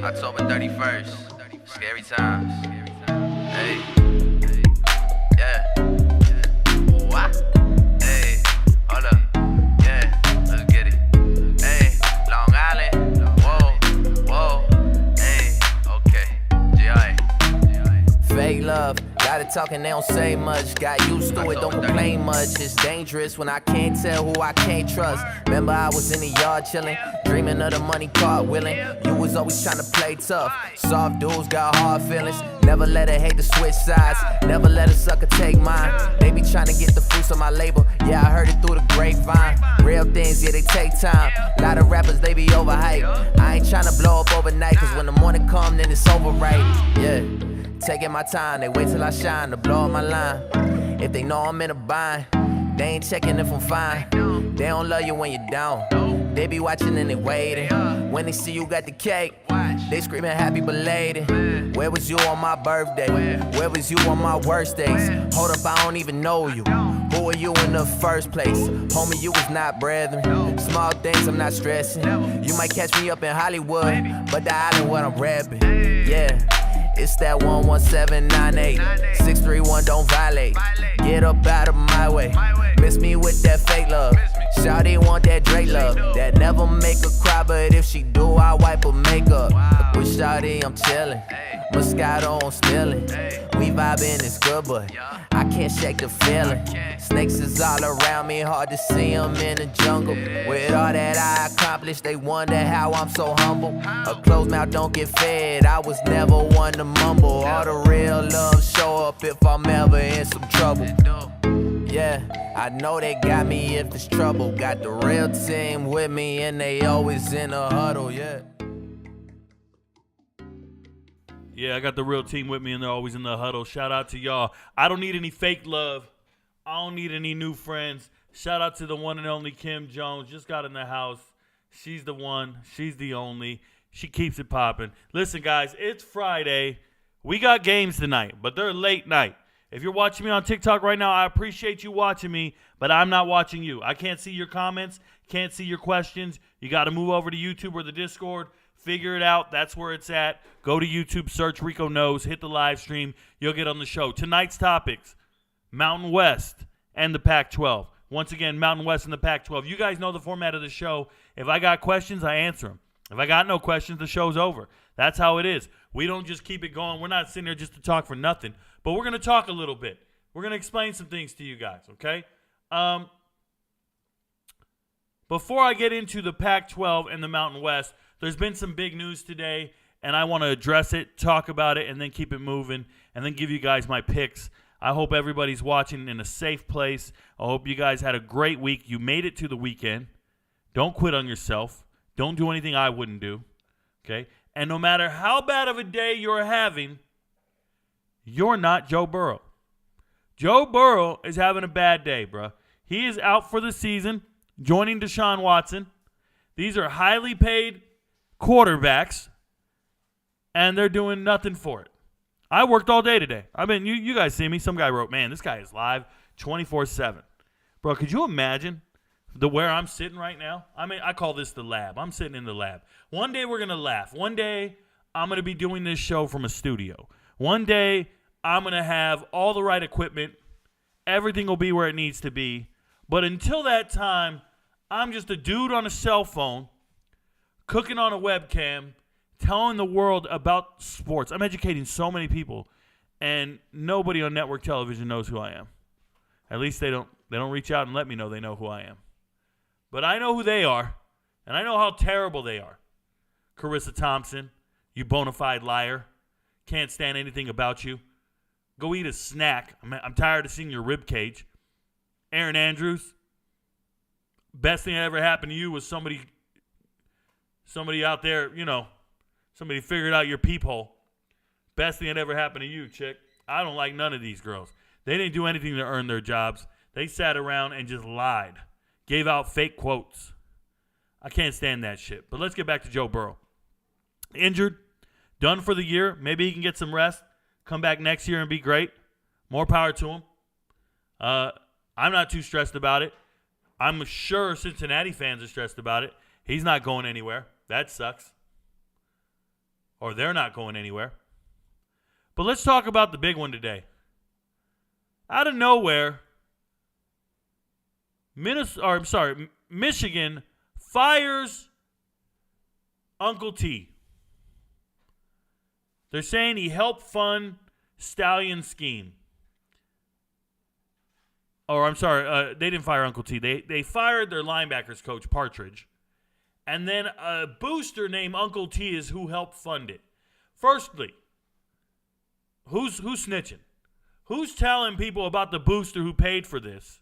October 31st. Scary times. Hey. Yeah. What? Hey. Hold up. Yeah. Let's get it. Hey. Long Island. Whoa. Hey. Okay. G.I. Fake love. Got it talking, they don't say much. Got used to it, don't complain much. It's dangerous when I can't tell who I can't trust. Remember I was in the yard chilling, dreaming of the money cartwheeling. You was always trying to play tough. Soft dudes got hard feelings. Never let a hater switch sides. Never let a sucker take mine. They be trying to get the fruits of my label. Yeah, I heard it through the grapevine. Real things, yeah, they take time. Lot of rappers, they be overhyped. I ain't trying to blow up overnight, cause when the morning come, then it's over right. Yeah. Taking my time, they wait till I shine to blow up my line. If they know I'm in a bind, they ain't checking if I'm fine. They don't love you when you're down. They be watching and they waiting. When they see you got the cake, they screaming happy belated. Where was you on my birthday? Where was you on my worst days? Hold up, I don't even know you. Who are you in the first place? Homie, you was not brethren. Small things, I'm not stressing. You might catch me up in Hollywood, but the island what I'm rapping. Yeah. It's that 11798 631 don't violate. Get up out of my way. Miss me with that fake love. Shawty want that Drake love. That never make her cry, but if she do, I wipe her makeup. With Shawty, I'm chillin'. Moscato, I'm stealing. We vibing, it's good, but I can't shake the feeling. Snakes is all around me, hard to see them in the jungle. With all that I accomplished, they wonder how I'm so humble. A closed mouth don't get fed, I was never one to mumble. All the real love show up if I'm ever in some trouble. Yeah, I know they got me if it's trouble. Got the real team with me and they always in a huddle, yeah. Yeah, I got the real team with me, and they're always in the huddle. Shout out to y'all. I don't need any fake love. I don't need any new friends. Shout out to the one and only Kim Jones. Just got in the house. She's the one. She's the only. She keeps it popping. Listen, guys, it's Friday. We got games tonight, but they're late night. If you're watching me on TikTok right now, I appreciate you watching me, but I'm not watching you. I can't see your comments, can't see your questions. You got to move over to YouTube or the Discord. Figure it out. That's where it's at. Go to YouTube, search Rico Knows, hit the live stream. You'll get on the show. Tonight's topics, Mountain West and the Pac-12. Once again, Mountain West and the Pac-12. You guys know the format of the show. If I got questions, I answer them. If I got no questions, the show's over. That's how it is. We don't just keep it going. We're not sitting there just to talk for nothing. But we're going to talk a little bit. We're going to explain some things to you guys, okay? Before I get into the Pac-12 and the Mountain West, there's been some big news today, and I want to address it, talk about it, and then keep it moving, and then give you guys my picks. I hope everybody's watching in a safe place. I hope you guys had a great week. You made it to the weekend. Don't quit on yourself. Don't do anything I wouldn't do, okay? And no matter how bad of a day you're having, you're not Joe Burrow. Joe Burrow is having a bad day, bro. He is out for the season, joining Deshaun Watson. These are highly paid quarterbacks, and they're doing nothing for it. I worked all day today. I mean, you guys see me. Some guy wrote, man, this guy is live 24/7. Bro, could you imagine where I'm sitting right now? I mean, I call this the lab. I'm sitting in the lab. One day we're going to laugh. One day I'm going to be doing this show from a studio. One day I'm going to have all the right equipment. Everything will be where it needs to be. But until that time, I'm just a dude on a cell phone cooking on a webcam, telling the world about sports. I'm educating so many people, and nobody on network television knows who I am. At least they don't reach out and let me know they know who I am. But I know who they are, and I know how terrible they are. Carissa Thompson, you bona fide liar. Can't stand anything about you. Go eat a snack. I'm tired of seeing your rib cage. Aaron Andrews, best thing that ever happened to you was somebody out there, somebody figured out your peephole. Best thing that ever happened to you, chick. I don't like none of these girls. They didn't do anything to earn their jobs. They sat around and just lied. Gave out fake quotes. I can't stand that shit. But let's get back to Joe Burrow. Injured. Done for the year. Maybe he can get some rest. Come back next year and be great. More power to him. I'm not too stressed about it. I'm sure Cincinnati fans are stressed about it. He's not going anywhere. That sucks. or they're not going anywhere. But let's talk about the big one today. Out of nowhere, Michigan fires Uncle T. They're saying he helped fund Stallion scheme. They didn't fire Uncle T. They fired their linebackers coach, Partridge. And then a booster named Uncle T is who helped fund it. Firstly, who's snitching? Who's telling people about the booster who paid for this?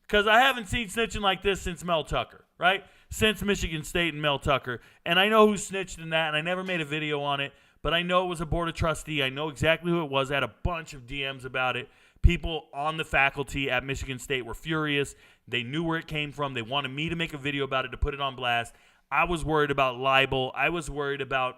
Because I haven't seen snitching like this since Mel Tucker, right? Since Michigan State and Mel Tucker. And I know who snitched in that, and I never made a video on it. But I know it was a board of trustee. I know exactly who it was. I had a bunch of DMs about it. People on the faculty at Michigan State were furious. They knew where it came from. They wanted me to make a video about it, to put it on blast. I was worried about libel. I was worried about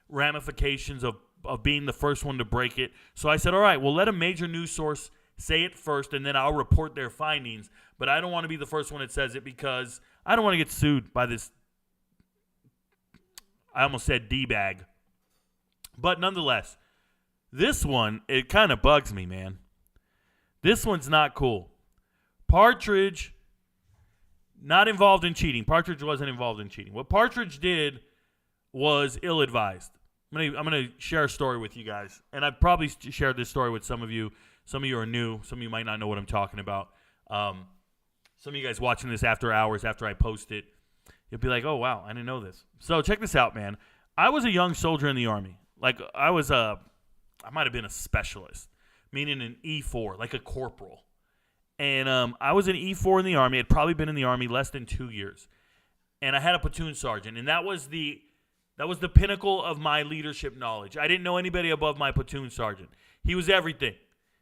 ramifications of being the first one to break it. So I said, all right, well, let a major news source say it first, and then I'll report their findings. But I don't want to be the first one that says it because I don't want to get sued by this, I almost said D-bag. But nonetheless, this one, it kind of bugs me, man. This one's not cool. Partridge, not involved in cheating. Partridge wasn't involved in cheating. What Partridge did was ill-advised. I'm gonna share a story with you guys, and I've probably shared this story with some of you. Some of you are new. Some of you might not know what I'm talking about. Some of you guys watching this after hours, after I post it, you'll be like, oh, wow, I didn't know this. So check this out, man. I was a young soldier in the Army. Like, I might have been a specialist, meaning an E4, like a corporal. And I was an E4 in the Army. I'd probably been in the Army less than 2 years. And I had a platoon sergeant, and that was the pinnacle of my leadership knowledge. I didn't know anybody above my platoon sergeant. He was everything.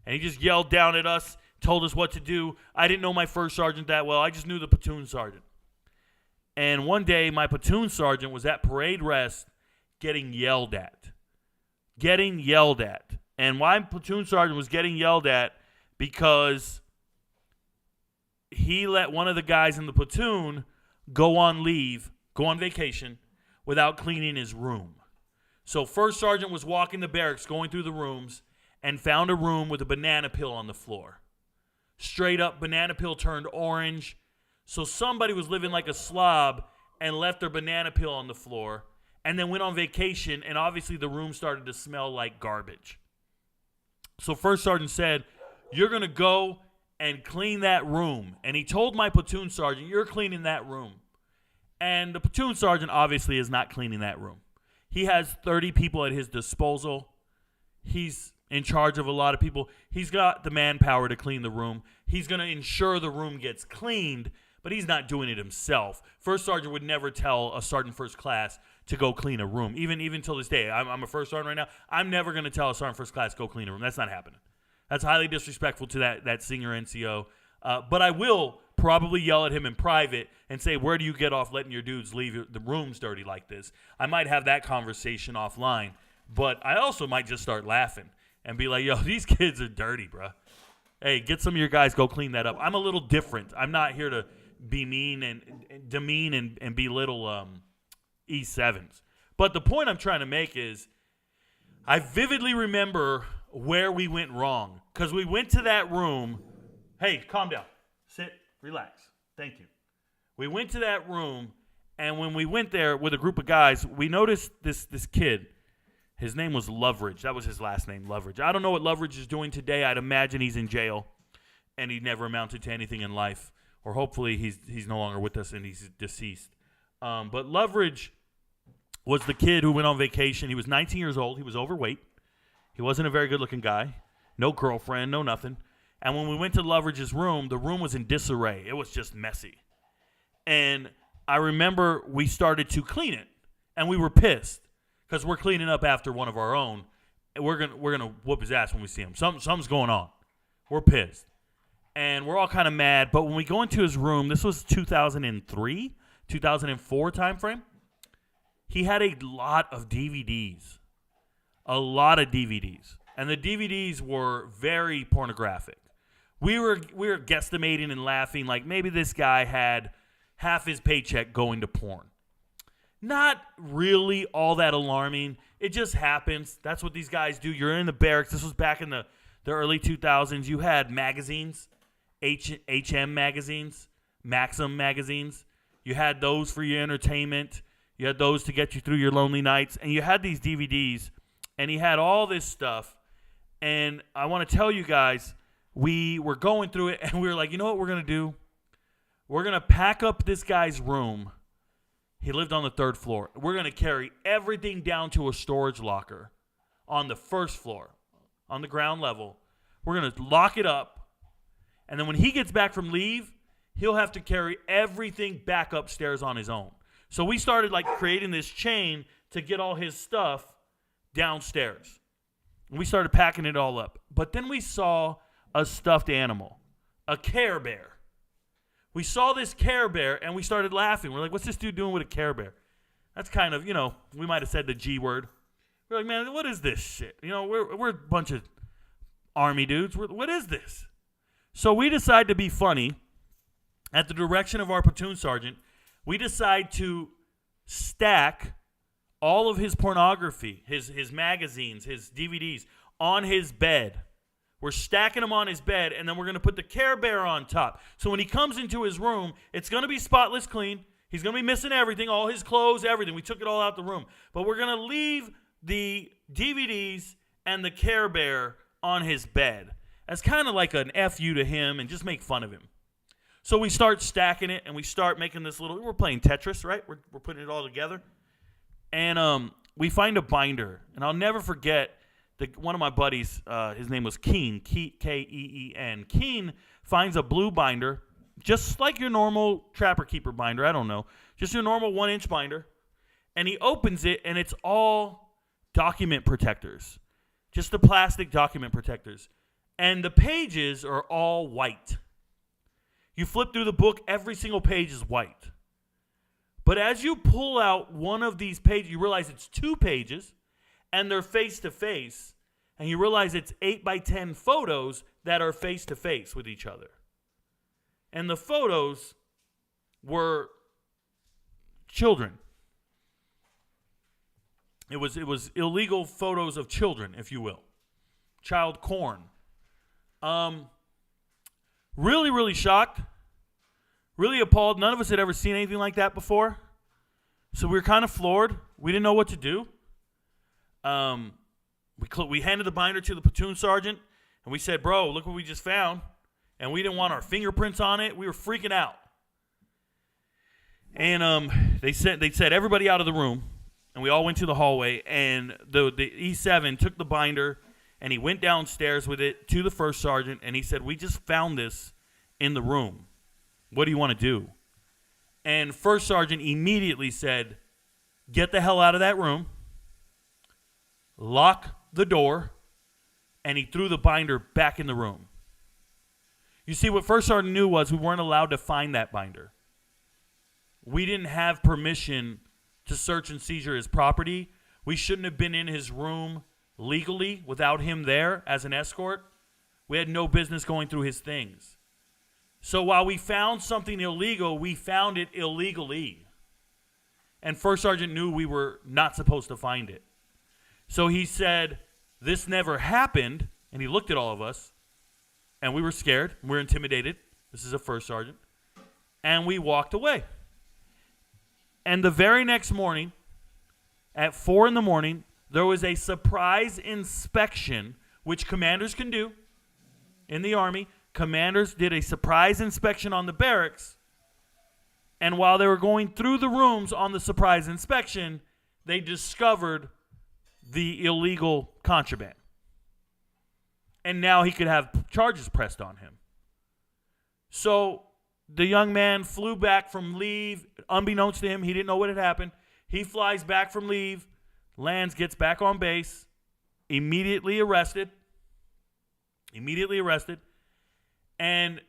And he just yelled down at us, told us what to do. I didn't know my first sergeant that well. I just knew the platoon sergeant. And one day, my platoon sergeant was at parade rest getting yelled at. And my platoon sergeant was getting yelled at because he let one of the guys in the platoon go on vacation, without cleaning his room. So first sergeant was walking the barracks, going through the rooms, and found a room with a banana peel on the floor. Straight up, banana peel turned orange. So somebody was living like a slob and left their banana peel on the floor, and then went on vacation, and obviously the room started to smell like garbage. So first sergeant said, you're going to go and clean that room. And he told my platoon sergeant, you're cleaning that room. And the platoon sergeant obviously is not cleaning that room. He has 30 people at his disposal. He's in charge of a lot of people. He's got the manpower to clean the room. He's going to ensure the room gets cleaned, but he's not doing it himself. First sergeant would never tell a sergeant first class to go clean a room. Even till this day, I'm a first sergeant right now. I'm never going to tell a sergeant first class go clean a room. That's not happening. That's highly disrespectful to that senior NCO. But I will probably yell at him in private and say, where do you get off letting your dudes leave the rooms dirty like this? I might have that conversation offline, but I also might just start laughing and be like, yo, these kids are dirty, bro. Hey, get some of your guys, go clean that up. I'm a little different. I'm not here to be mean and demean and belittle E7s. But the point I'm trying to make is I vividly remember where we went wrong, because we went to that room. Hey, calm down. Sit. Relax. Thank you. We went to that room, and when we went there with a group of guys, we noticed this kid. His name was Loveridge. That was his last name, Loveridge. I don't know what Loveridge is doing today. I'd imagine he's in jail, and he never amounted to anything in life. Or hopefully he's no longer with us and he's deceased. But Loveridge was the kid who went on vacation. He was 19 years old. He was overweight. He wasn't a very good-looking guy. No girlfriend, no nothing. And when we went to Loveridge's room, the room was in disarray. It was just messy. And I remember we started to clean it, and we were pissed because we're cleaning up after one of our own. And we're gonna whoop his ass when we see him. Something's going on. We're pissed. And we're all kind of mad. But when we go into his room, this was 2003, 2004 timeframe, he had a lot of DVDs. A lot of DVDs. And the DVDs were very pornographic. We were guesstimating and laughing like maybe this guy had half his paycheck going to porn. Not really all that alarming. It just happens. That's what these guys do. You're in the barracks. This was back in the early 2000s. You had magazines, HM magazines, Maxim magazines. You had those for your entertainment. You had those to get you through your lonely nights. And you had these DVDs. And he had all this stuff. And I want to tell you guys, we were going through it. And we were like, you know what we're going to do? We're going to pack up this guy's room. He lived on the 3rd floor. We're going to carry everything down to a storage locker on the 1st floor, on the ground level. We're going to lock it up. And then when he gets back from leave, he'll have to carry everything back upstairs on his own. So we started like creating this chain to get all his stuff downstairs. And we started packing it all up. But then we saw a stuffed animal, a Care Bear. We saw this Care Bear, and we started laughing. We're like, what's this dude doing with a Care Bear? That's kind of, we might have said the G word. We're like, man, what is this shit? We're a bunch of Army dudes. What is this? So we decide to be funny. At the direction of our platoon sergeant, we decide to stack all of his pornography, his magazines, his DVDs, on his bed. We're stacking them on his bed, and then we're going to put the Care Bear on top. So when he comes into his room, it's going to be spotless clean. He's going to be missing everything, all his clothes, everything. We took it all out the room. But we're going to leave the DVDs and the Care Bear on his bed as kind of like an FU to him and just make fun of him. So we start stacking it, and we start making this we're playing Tetris, right? We're putting it all together. And we find a binder, and I'll never forget one of my buddies, his name was Keen, K-E-E-N. Keen finds a blue binder, just like your normal Trapper Keeper binder, I don't know, just your normal 1-inch binder, and he opens it, and it's all document protectors, just the plastic document protectors, and the pages are all white. You flip through the book, every single page is white. But as you pull out one of these pages, you realize it's 2 pages, and they're face-to-face, and you realize it's 8x10 photos that are face-to-face with each other. And the photos were children. It was illegal photos of children, if you will. Child porn. Really, really shocked. Really appalled. None of us had ever seen anything like that before. So we were kind of floored. We didn't know what to do. We handed the binder to the platoon sergeant, and we said, bro, look what we just found. And we didn't want our fingerprints on it. We were freaking out. And they said everybody out of the room, and we all went to the hallway, and the E7 took the binder, and he went downstairs with it to the first sergeant, and he said, we just found this in the room. What do you want to do? And first sergeant immediately said, get the hell out of that room. Lock the door, and he threw the binder back in the room. You see, what First Sergeant knew was we weren't allowed to find that binder. We didn't have permission to search and seizure his property. We shouldn't have been in his room legally without him there as an escort. We had no business going through his things. So while we found something illegal, we found it illegally. And First Sergeant knew we were not supposed to find it. So he said, this never happened, and he looked at all of us, and we were scared. We were intimidated. This is a first sergeant. And we walked away. And the very next morning, at 4 a.m, there was a surprise inspection, which commanders can do in the Army. Commanders did a surprise inspection on the barracks, and while they were going through the rooms on the surprise inspection, they discovered the illegal contraband. And now he could have charges pressed on him. So the young man flew back from leave. Unbeknownst to him, he didn't know what had happened. He flies back from leave, lands, gets back on base, immediately arrested. And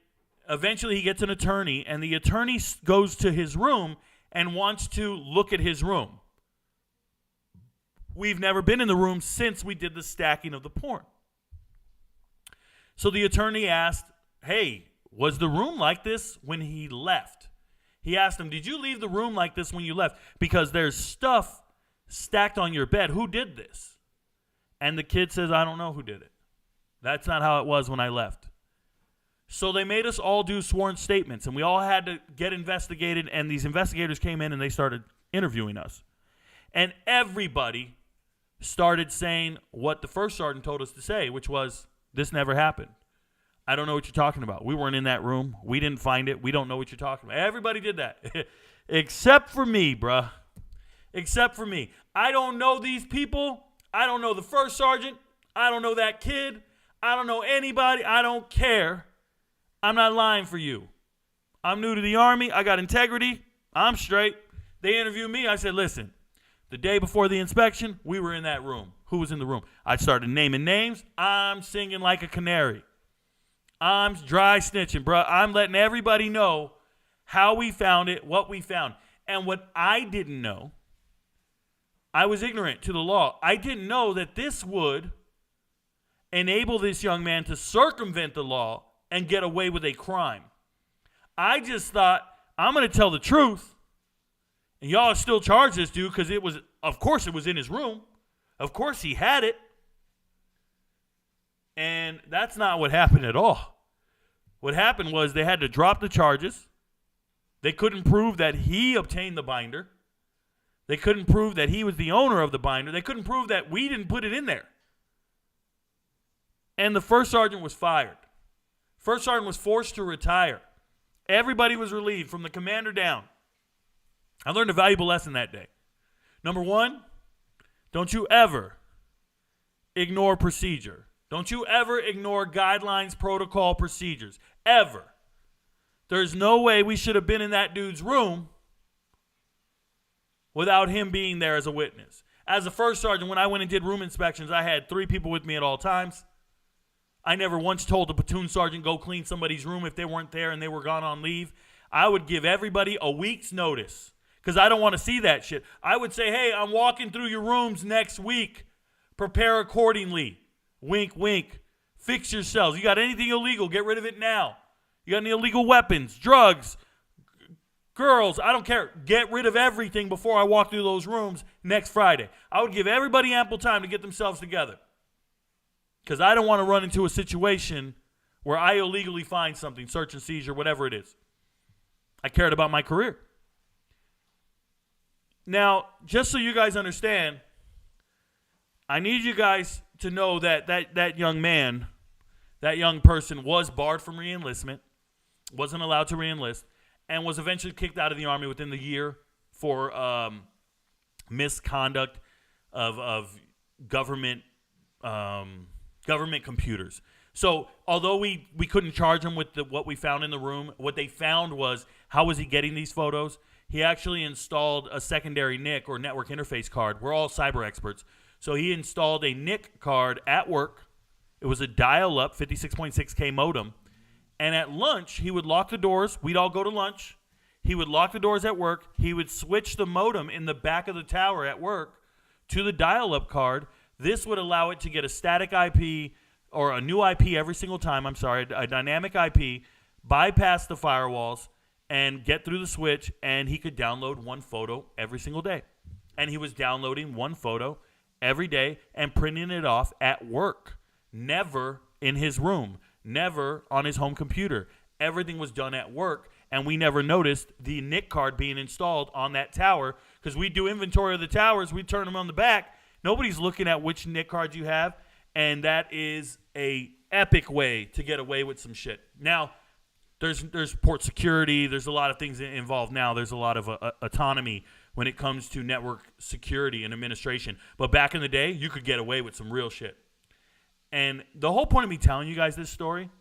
eventually he gets an attorney, and the attorney goes to his room and wants to look at his room. We've never been in the room since we did the stacking of the porn. So the attorney asked, hey, was the room like this when he left? He asked him, did you leave the room like this when you left? Because there's stuff stacked on your bed. Who did this? And the kid says, I don't know who did it. That's not how it was when I left. So they made us all do sworn statements, and we all had to get investigated, and these investigators came in and they started interviewing us. And everybody started saying what the first sergeant told us to say, which was, this never happened. I don't know what you're talking about. We weren't in that room. We didn't find it. We don't know what you're talking about. Everybody did that. Except for me, bruh. Except for me. I don't know these people. I don't know the first sergeant. I don't know that kid. I don't know anybody. I don't care. I'm not lying for you. I'm new to the Army. I got integrity. I'm straight. They interviewed me. I said, listen, the day before the inspection, we were in that room. Who was in the room? I started naming names. I'm singing like a canary. I'm dry snitching, bro. I'm letting everybody know how we found it, what we found. And what I didn't know, I was ignorant to the law. I didn't know that this would enable this young man to circumvent the law and get away with a crime. I just thought, I'm going to tell the truth. And y'all still charge this dude because it was, of course, it was in his room. Of course, he had it. And that's not what happened at all. What happened was they had to drop the charges. They couldn't prove that he obtained the binder. They couldn't prove that he was the owner of the binder. They couldn't prove that we didn't put it in there. And the first sergeant was fired. First sergeant was forced to retire. Everybody was relieved from the commander down. I learned a valuable lesson that day. Number one, don't you ever ignore procedure. Don't you ever ignore guidelines, protocol, procedures. Ever. There's no way we should have been in that dude's room without him being there as a witness. As a first sergeant, when I went and did room inspections, I had 3 people with me at all times. I never once told the platoon sergeant, go clean somebody's room if they weren't there and they were gone on leave. I would give everybody a week's notice because I don't want to see that shit. I would say, hey, I'm walking through your rooms next week. Prepare accordingly. Wink, wink. Fix yourselves. You got anything illegal, get rid of it now. You got any illegal weapons, drugs, girls, I don't care. Get rid of everything before I walk through those rooms next Friday. I would give everybody ample time to get themselves together. Because I don't want to run into a situation where I illegally find something, search and seizure, whatever it is. I cared about my career. Now, just so you guys understand, I need you guys to know that that young man, that young person was barred from reenlistment, wasn't allowed to reenlist, and was eventually kicked out of the Army within the year for misconduct of government computers. So although we couldn't charge him with what we found in the room, what they found was how was he getting these photos? He actually installed a secondary NIC or network interface card. We're all cyber experts. So he installed a NIC card at work. It was a dial-up 56.6K modem. And at lunch, he would lock the doors. We'd all go to lunch. He would lock the doors at work. He would switch the modem in the back of the tower at work to the dial-up card. This would allow it to get a static IP or a new IP every single time, a dynamic IP, bypass the firewalls, and get through the switch, and he could download one photo every single day. And he was downloading one photo every day and printing it off at work, never in his room, never on his home computer. Everything was done at work, and we never noticed the NIC card being installed on that tower because we do inventory of the towers. We turn them on the back. Nobody's looking at which NIC cards you have, and that is a epic way to get away with some shit. Now, there's port security. There's a lot of things involved now. There's a lot of autonomy when it comes to network security and administration. But back in the day, you could get away with some real shit. And the whole point of me telling you guys this story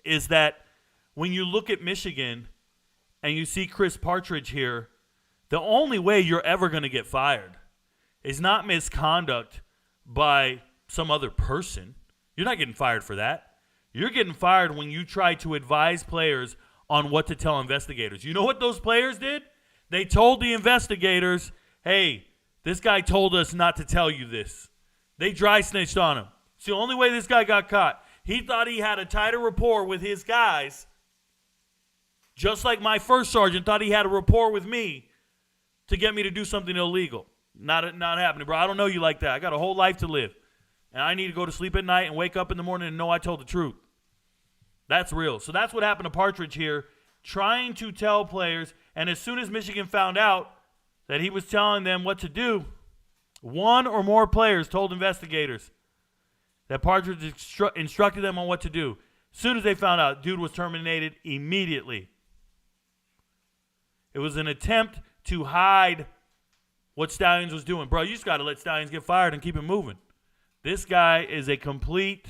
is that when you look at Michigan and you see Chris Partridge here, the only way you're ever going to get fired is not misconduct by some other person. You're not getting fired for that. You're getting fired when you try to advise players on what to tell investigators. You know what those players did? They told the investigators, hey, this guy told us not to tell you this. They dry snitched on him. It's the only way this guy got caught. He thought he had a tighter rapport with his guys Just like my first sergeant thought he had a rapport with me to get me to do something illegal. Not happening, bro. I don't know you like that. I got a whole life to live. And I need to go to sleep at night and wake up in the morning and know I told the truth. That's real. So that's what happened to Partridge here, trying to tell players. And as soon as Michigan found out that he was telling them what to do, one or more players told investigators that Partridge instructed them on what to do. As soon as they found out, dude was terminated immediately. It was an attempt to hide what Stallions was doing. Bro, you just got to let Stallions get fired and keep it moving. This guy is a complete,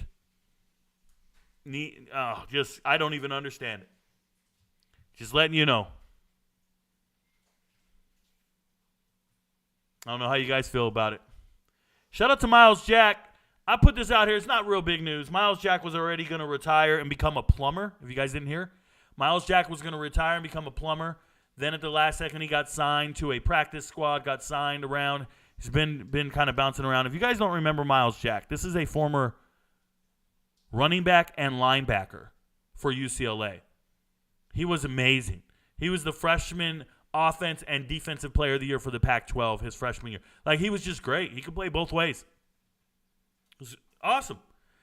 I don't even understand it. Just letting you know. I don't know how you guys feel about it. Shout out to Miles Jack. I put this out here. It's not real big news. Miles Jack was already going to retire and become a plumber, if you guys didn't hear. Miles Jack was going to retire and become a plumber. Then at the last second, he got signed to a practice squad, got signed around. He's been kind of bouncing around. If you guys don't remember Miles Jack, this is a former running back and linebacker for UCLA. He was amazing. He was the freshman offense and defensive player of the year for the Pac-12 his freshman year. Like, he was just great. He could play both ways. It was awesome.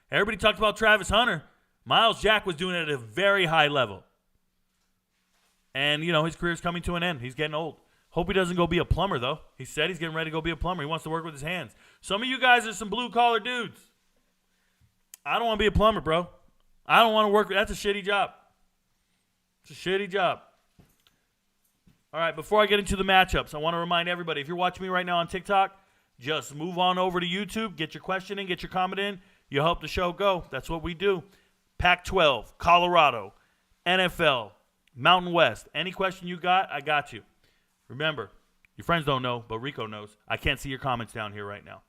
Everybody talked about Travis Hunter. Miles Jack was doing it at a very high level. And, you know, his career's coming to an end. He's getting old. Hope he doesn't go be a plumber, though. He said he's getting ready to go be a plumber. He wants to work with his hands. Some of you guys are some blue-collar dudes. I don't want to be a plumber, bro. I don't want to work. That's a shitty job. It's a shitty job. All right, before I get into the matchups, I want to remind everybody, if you're watching me right now on TikTok, just move on over to YouTube, get your question in, get your comment in. You help the show go. That's what we do. Pac-12, Colorado, NFL, Mountain West. Any question you got, I got you. Remember, your friends don't know, but Rico knows. I can't see your comments down here right now.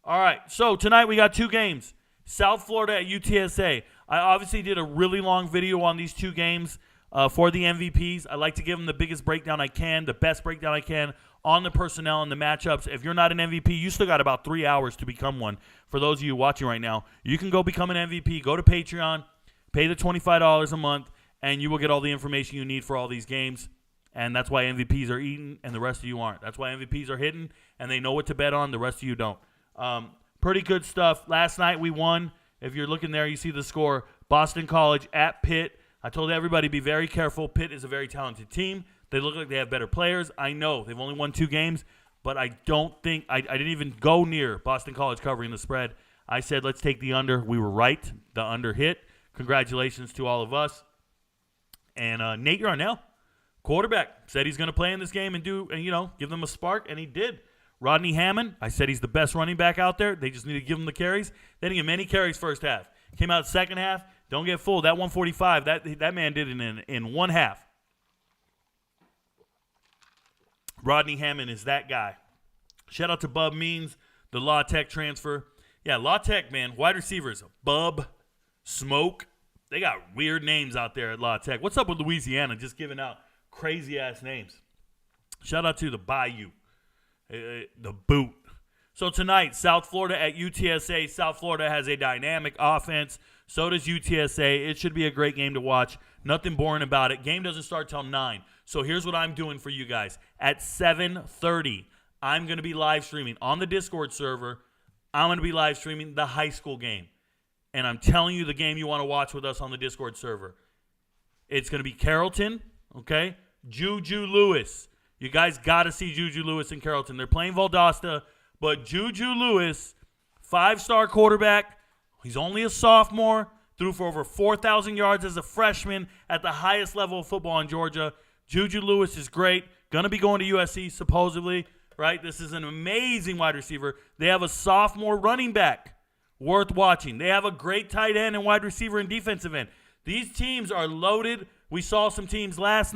All right, so tonight we got two games. South Florida at UTSA. I obviously did a really long video on these two games for the MVPs. I like to give them the biggest breakdown I can, the best breakdown I can on the personnel and the matchups. If you're not an MVP, you still got about 3 hours to become one. For those of you watching right now, you can go become an MVP. Go to Patreon, pay the $25 a month, and you will get all the information you need for all these games. And that's why MVPs are eating and the rest of you aren't. That's why MVPs are hitting and they know what to bet on. The rest of you don't. Pretty good stuff. Last night we won. If you're looking there, you see the score. Boston College at Pitt. I told everybody be very careful. Pitt is a very talented team. They look like they have better players. I know they've only won 2 games, but I don't think I didn't even go near Boston College covering the spread. I said let's take the under. We were right. The under hit. Congratulations to all of us. And Nate Yarnell, quarterback, said he's going to play in this game and give them a spark, and he did. Rodney Hammond, I said he's the best running back out there. They just need to give him the carries. They didn't get many carries first half. Came out second half. Don't get fooled. That 145, that man did it in one half. Rodney Hammond is that guy. Shout out to Bub Means, the La Tech transfer. Yeah, La Tech, man, wide receivers. Bub, Smoke. They got weird names out there at La Tech. What's up with Louisiana just giving out crazy-ass names? Shout out to the Bayou, the Boot. So tonight, South Florida at UTSA. South Florida has a dynamic offense. So does UTSA. It should be a great game to watch. Nothing boring about it. Game doesn't start till 9. So here's what I'm doing for you guys. At 7:30, I'm going to be live streaming on the Discord server. I'm going to be live streaming the high school game. And I'm telling you the game you want to watch with us on the Discord server. It's going to be Carrollton, okay? Juju Lewis. You guys got to see Juju Lewis in Carrollton. They're playing Valdosta, but Juju Lewis, 5-star quarterback. He's only a sophomore. Threw for over 4,000 yards as a freshman at the highest level of football in Georgia. Juju Lewis is great. Going to be going to USC supposedly, right? This is an amazing wide receiver. They have a sophomore running back. Worth watching. They have a great tight end and wide receiver and defensive end. These teams are loaded. We saw some teams last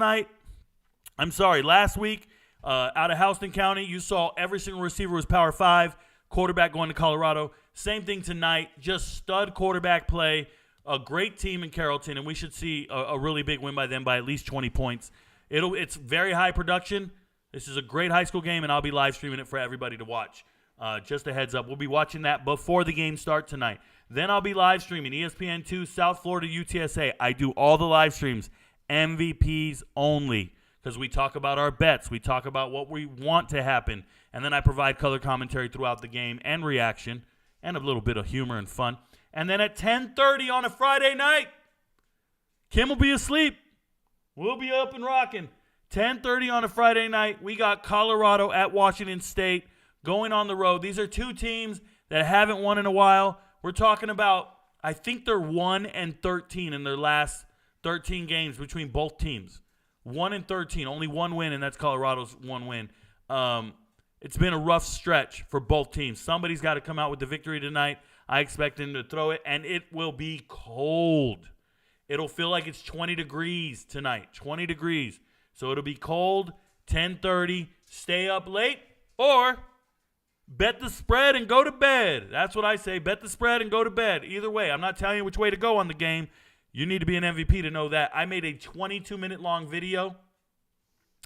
week out of Houston County. You saw every single receiver was Power 5, quarterback going to Colorado. Same thing tonight, just stud quarterback play, a great team in Carrollton, and we should see a really big win by them by at least 20 points. It's very high production. This is a great high school game, and I'll be live streaming it for everybody to watch. Just a heads up. We'll be watching that before the game start tonight. Then I'll be live streaming ESPN2 South Florida UTSA. I do all the live streams MVPs only. Because we talk about our bets. We talk about what we want to happen. And then I provide color commentary throughout the game and reaction and a little bit of humor and fun. And then at 10:30 on a Friday night, Kim will be asleep. We'll be up and rocking. 10:30 on a Friday night, we got Colorado at Washington State going on the road. These are two teams that haven't won in a while. We're talking about, I think they're 1-13 in their last 13 games between both teams. 1-13, only one win, and that's Colorado's one win. It's been a rough stretch for both teams. Somebody's got to come out with the victory tonight. I expect them to throw it, and it will be cold. It'll feel like it's 20 degrees tonight, 20 degrees. So it'll be cold, 10:30, stay up late, or bet the spread and go to bed. That's what I say, bet the spread and go to bed. Either way, I'm not telling you which way to go on the game. You need to be an MVP to know that. I made a 22-minute long video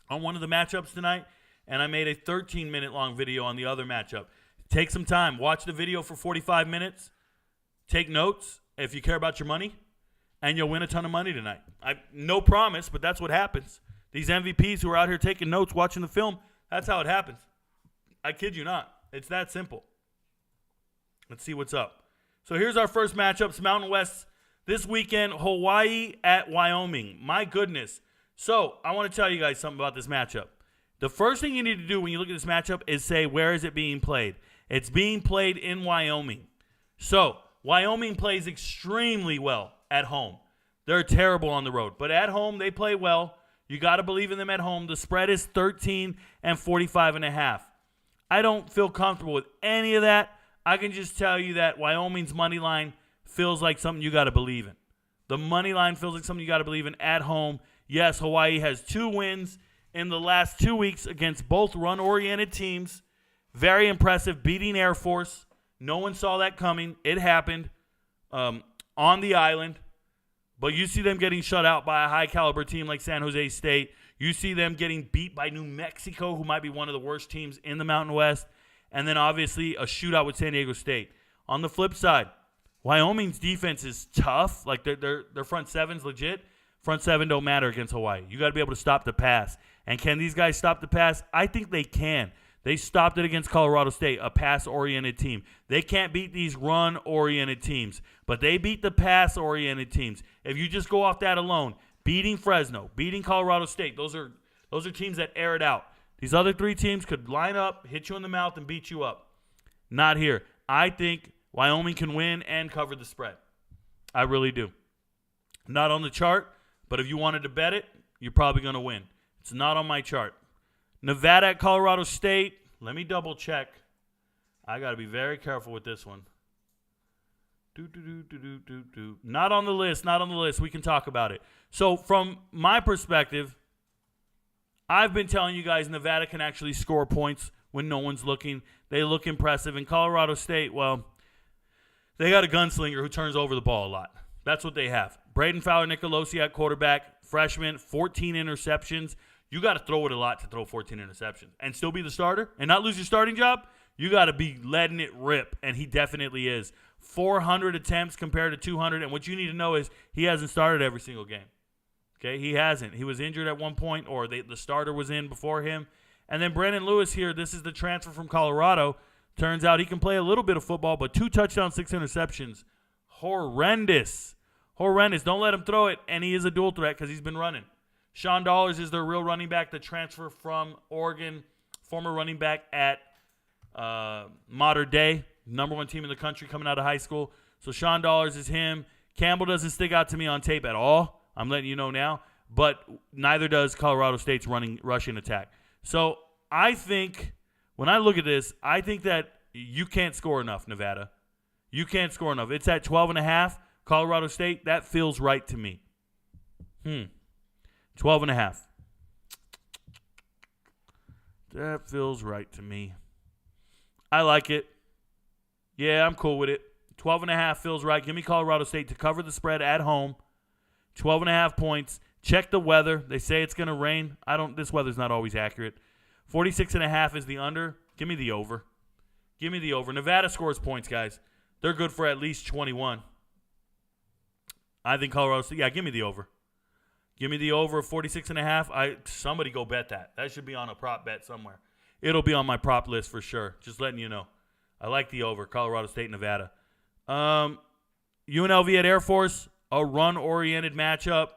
on one of the matchups tonight, and I made a 13-minute long video on the other matchup. Take some time. Watch the video for 45 minutes. Take notes if you care about your money, and you'll win a ton of money tonight. No promise, but that's what happens. These MVPs who are out here taking notes, watching the film, that's how it happens. I kid you not. It's that simple. Let's see what's up. So here's our first matchups, Mountain West. This weekend, Hawaii at Wyoming. My goodness. So I want to tell you guys something about this matchup. The first thing you need to do when you look at this matchup is say, where is it being played? It's being played in Wyoming. So Wyoming plays extremely well at home. They're terrible on the road. But at home, they play well. You got to believe in them at home. The spread is 13 and 45.5. I don't feel comfortable with any of that. I can just tell you that Wyoming's money line feels like something you got to believe in. The money line feels like something you got to believe in at home. Yes, Hawaii has 2 wins in the last 2 weeks against both run-oriented teams. Very impressive, beating Air Force. No one saw that coming. It happened on the island. But you see them getting shut out by a high-caliber team like San Jose State. You see them getting beat by New Mexico, who might be one of the worst teams in the Mountain West. And then, obviously, a shootout with San Diego State. On the flip side, Wyoming's defense is tough. Like, their front seven's legit. Front seven don't matter against Hawaii. You got to be able to stop the pass. And can these guys stop the pass? I think they can. They stopped it against Colorado State, a pass-oriented team. They can't beat these run-oriented teams, but they beat the pass-oriented teams. If you just go off that alone, beating Fresno, beating Colorado State, those are teams that air it out. These other 3 teams could line up, hit you in the mouth, and beat you up. Not here. I think Wyoming can win and cover the spread. I really do. Not on the chart, but if you wanted to bet it, you're probably going to win. It's not on my chart. Nevada at Colorado State. Let me double check. I got to be very careful with this one. Not on the list. Not on the list. We can talk about it. So from my perspective, I've been telling you guys Nevada can actually score points when no one's looking. They look impressive. In Colorado State, well, they got a gunslinger who turns over the ball a lot. That's what they have. Braden Fowler-Nicolosi at quarterback, freshman, 14 interceptions. You got to throw it a lot to throw 14 interceptions and still be the starter and not lose your starting job. You got to be letting it rip, and he definitely is. 400 attempts compared to 200, and what you need to know is he hasn't started every single game. Okay, he hasn't. He was injured at one point, or the starter was in before him. And then Brandon Lewis here, this is the transfer from Colorado. Turns out he can play a little bit of football, but 2 touchdowns, 6 interceptions. Horrendous. Horrendous. Don't let him throw it, and he is a dual threat because he's been running. Sean Dollars is their real running back, the transfer from Oregon, former running back at Mater Dei, number 1 team in the country coming out of high school. So Sean Dollars is him. Campbell doesn't stick out to me on tape at all. I'm letting you know now. But neither does Colorado State's rushing attack. So I think, when I look at this, I think that you can't score enough, Nevada. You can't score enough. It's at 12.5. Colorado State, that feels right to me. 12.5. That feels right to me. I like it. Yeah, I'm cool with it. 12.5 feels right. Give me Colorado State to cover the spread at home. 12.5 points. Check the weather. They say it's going to rain. This weather's not always accurate. 46.5 is the under. Give me the over. Give me the over. Nevada scores points, guys. They're good for at least 21. I think Colorado State. Yeah, give me the over. Give me the over 46.5. Somebody go bet that. That should be on a prop bet somewhere. It'll be on my prop list for sure. Just letting you know. I like the over. Colorado State, Nevada. UNLV at Air Force, a run-oriented matchup.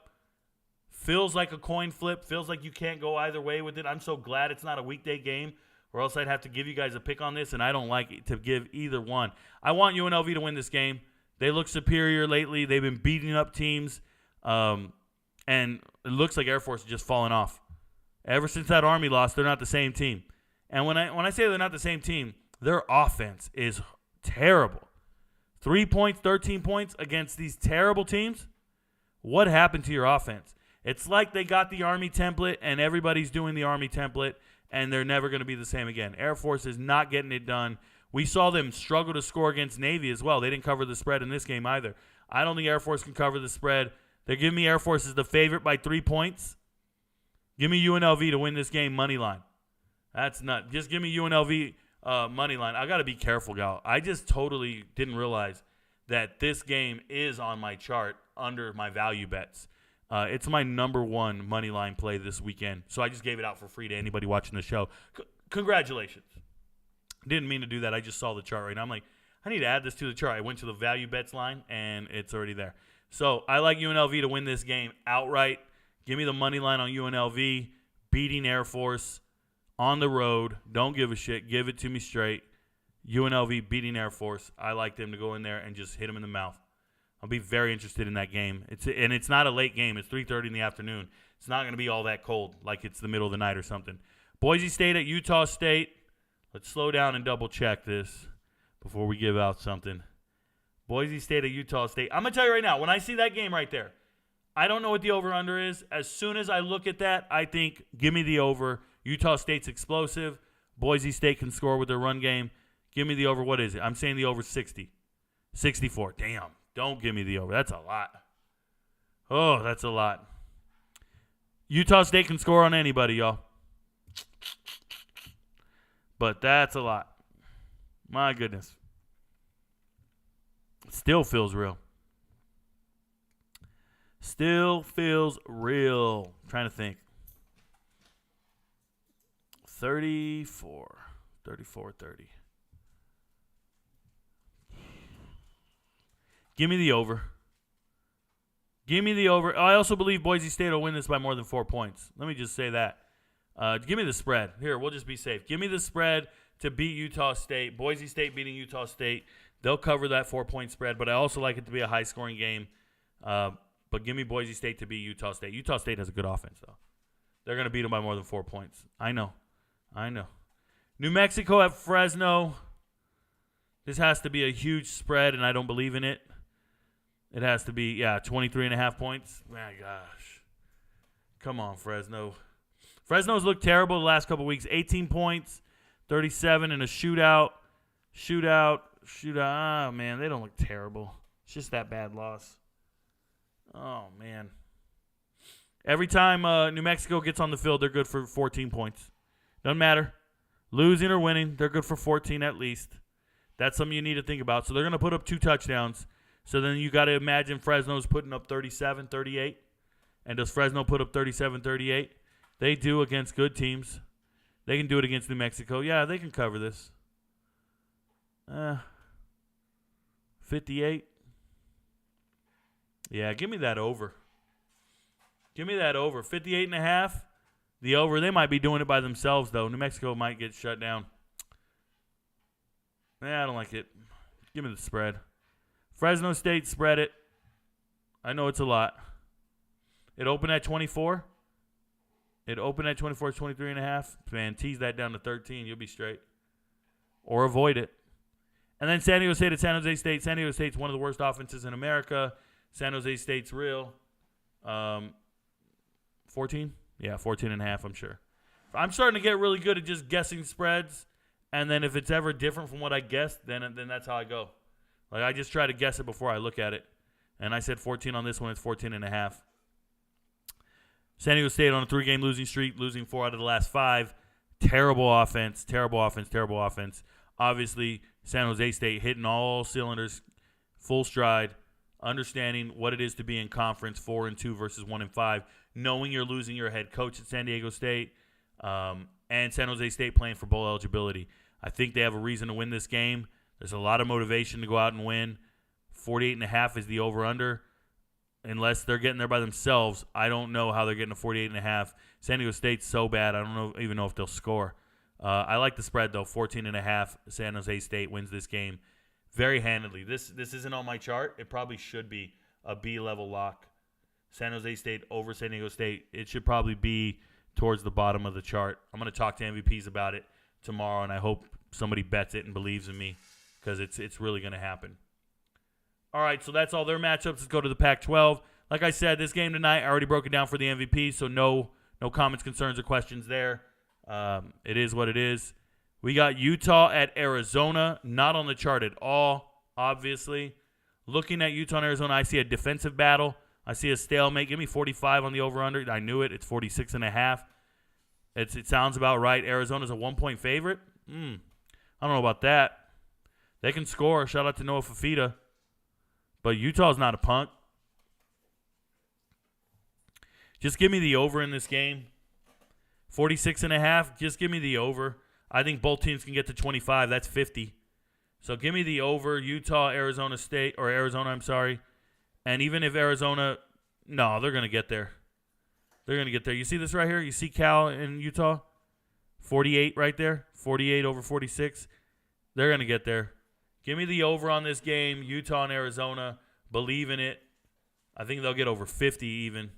Feels like a coin flip. Feels like you can't go either way with it. I'm so glad it's not a weekday game, or else I'd have to give you guys a pick on this, and I don't like to give either one. I want UNLV to win this game. They look superior lately. They've been beating up teams, and it looks like Air Force is just falling off. Ever since that Army loss, they're not the same team. And when I say they're not the same team, their offense is terrible. 3 points, 13 points against these terrible teams. What happened to your offense? It's like they got the Army template and everybody's doing the Army template and they're never going to be the same again. Air Force is not getting it done. We saw them struggle to score against Navy as well. They didn't cover the spread in this game either. I don't think Air Force can cover the spread. They're giving me Air Force as the favorite by 3 points. Give me UNLV to win this game money line. That's not. Just give me UNLV money line. I got to be careful, gal. I just totally didn't realize that this game is on my chart under my value bets. It's my number one money line play this weekend. So I just gave it out for free to anybody watching the show. Congratulations. Didn't mean to do that. I just saw the chart right now. I'm like, I need to add this to the chart. I went to the value bets line, and it's already there. So I like UNLV to win this game outright. Give me the money line on UNLV, beating Air Force on the road. Don't give a shit. Give it to me straight. UNLV beating Air Force. I like them to go in there and just hit them in the mouth. I'll be very interested in that game. It's not a late game. It's 3:30 in the afternoon. It's not going to be all that cold like it's the middle of the night or something. Boise State at Utah State. Let's slow down and double-check this before we give out something. Boise State at Utah State. I'm going to tell you right now, when I see that game right there, I don't know what the over-under is. As soon as I look at that, I think, give me the over. Utah State's explosive. Boise State can score with their run game. Give me the over. What is it? I'm saying the over 60. 64. Damn. Don't give me the over. That's a lot. Oh, that's a lot. Utah State can score on anybody, y'all. But that's a lot. My goodness. Still feels real. Still feels real. I'm trying to think. 34, 30. Give me the over. Give me the over. I also believe Boise State will win this by more than 4 points. Let me just say that. Give me the spread. Here, we'll just be safe. Give me the spread to beat Utah State. Boise State beating Utah State. They'll cover that 4-point spread, but I also like it to be a high-scoring game. But give me Boise State to beat Utah State. Utah State has a good offense, though. They're going to beat them by more than 4 points. I know. New Mexico at Fresno. This has to be a huge spread, and I don't believe in it. It has to be, 23.5 points. My gosh. Come on, Fresno. Fresno's looked terrible the last couple weeks. 18 points, 37 in a shootout. Oh, man, they don't look terrible. It's just that bad loss. Oh, man. Every time New Mexico gets on the field, they're good for 14 points. Doesn't matter. Losing or winning, they're good for 14 at least. That's something you need to think about. So they're going to put up 2 touchdowns. So then you got to imagine Fresno's putting up 37, 38. And does Fresno put up 37, 38? They do against good teams. They can do it against New Mexico. Yeah, they can cover this. 58. Yeah, give me that over. 58.5. The over. They might be doing it by themselves, though. New Mexico might get shut down. I don't like it. Give me the spread. Fresno State, spread it. I know it's a lot. It opened at 24. It's 23.5. Man, tease that down to 13. You'll be straight. Or avoid it. And then San Diego State at San Jose State. San Diego State's one of the worst offenses in America. San Jose State's real. 14? Yeah, 14.5, I'm sure. I'm starting to get really good at just guessing spreads. And then if it's ever different from what I guessed, then that's how I go. Like, I just try to guess it before I look at it. And I said 14 on this one. It's 14.5. San Diego State on a 3-game losing streak, losing 4 out of the last 5. Terrible offense. Obviously, San Jose State hitting all cylinders, full stride, understanding what it is to be in conference 4-2 versus 1-5. knowing you're losing your head coach at San Diego State and San Jose State playing for bowl eligibility. I think they have a reason to win this game. There's a lot of motivation to go out and win. 48.5 is the over-under. Unless they're getting there by themselves, I don't know how they're getting a 48.5. San Diego State's so bad, I don't even know if they'll score. I like the spread, though. 14.5. San Jose State wins this game very handily. This isn't on my chart. It probably should be a B-level lock. San Jose State over San Diego State. It should probably be towards the bottom of the chart. I'm going to talk to MVPs about it tomorrow, and I hope somebody bets it and believes in me because it's really going to happen. All right, so that's all their matchups. Let's go to the Pac-12. Like I said, this game tonight, I already broke it down for the MVP, so no comments, concerns, or questions there. It is what it is. We got Utah at Arizona, not on the chart at all, obviously. Looking at Utah and Arizona, I see a defensive battle. I see a stalemate. Give me 45 on the over-under. I knew it. It's 46.5. It sounds about right. Arizona's a 1-point favorite. I don't know about that. They can score. Shout out to Noah Fafita. But Utah's not a punk. Just give me the over in this game. 46.5, just give me the over. I think both teams can get to 25. That's 50. So give me the over, Utah, Arizona. And even if Arizona, no, they're going to get there. They're going to get there. You see this right here? You see Cal and Utah? 48 right there. 48 over 46. They're going to get there. Give me the over on this game, Utah and Arizona. Believe in it. I think they'll get over 50 even.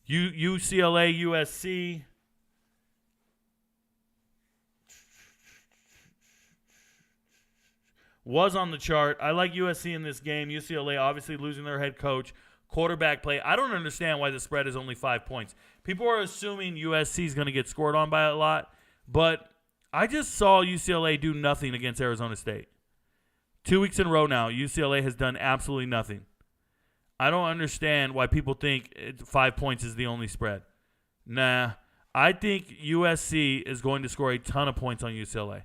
UCLA, USC. Was on the chart. I like USC in this game. UCLA obviously losing their head coach. Quarterback play. I don't understand why the spread is only 5 points. People are assuming USC is going to get scored on by a lot, but I just saw UCLA do nothing against Arizona State. 2 weeks in a row now, UCLA has done absolutely nothing. I don't understand why people think 5 points is the only spread. Nah, I think USC is going to score a ton of points on UCLA.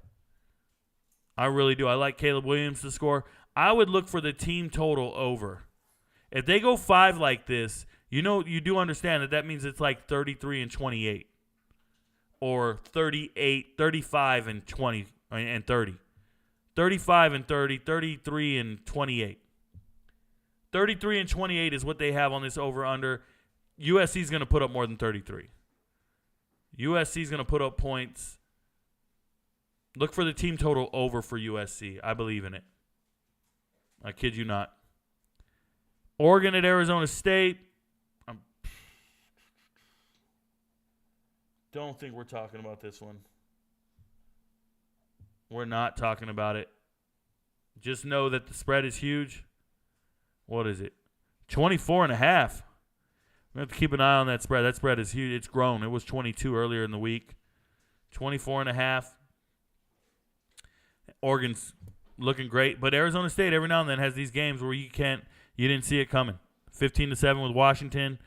I really do. I like Caleb Williams to score. I would look for the team total over. If they go 5 like this, you do understand that means it's like 33 and 28 or 38, 35 and 20 and 30. 35 and 30, 33 and 28. 33 and 28 is what they have on this over-under. USC is going to put up more than 33. USC is going to put up points. Look for the team total over for USC. I believe in it. I kid you not. Oregon at Arizona State. I don't think we're talking about this one. We're not talking about it. Just know that the spread is huge. What is it? 24.5. We have to keep an eye on that spread. That spread is huge. It's grown. It was 22 earlier in the week. 24.5. Oregon's looking great, but Arizona State every now and then has these games where you didn't see it coming. 15-7 with Washington,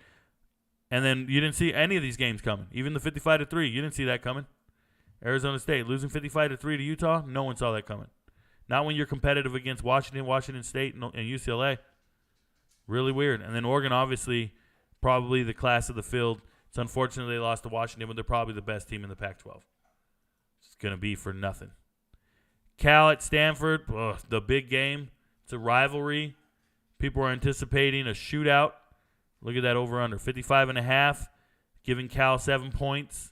and then you didn't see any of these games coming. Even the 55-3, you didn't see that coming. Arizona State losing 55-3 to Utah, no one saw that coming. Not when you're competitive against Washington State, and UCLA. Really weird. And then Oregon, obviously, probably the class of the field. It's unfortunate they lost to Washington, but they're probably the best team in the Pac-12. It's going to be for nothing. Cal at Stanford, the big game. It's a rivalry. People are anticipating a shootout. Look at that over-under. 55.5, giving Cal 7 points.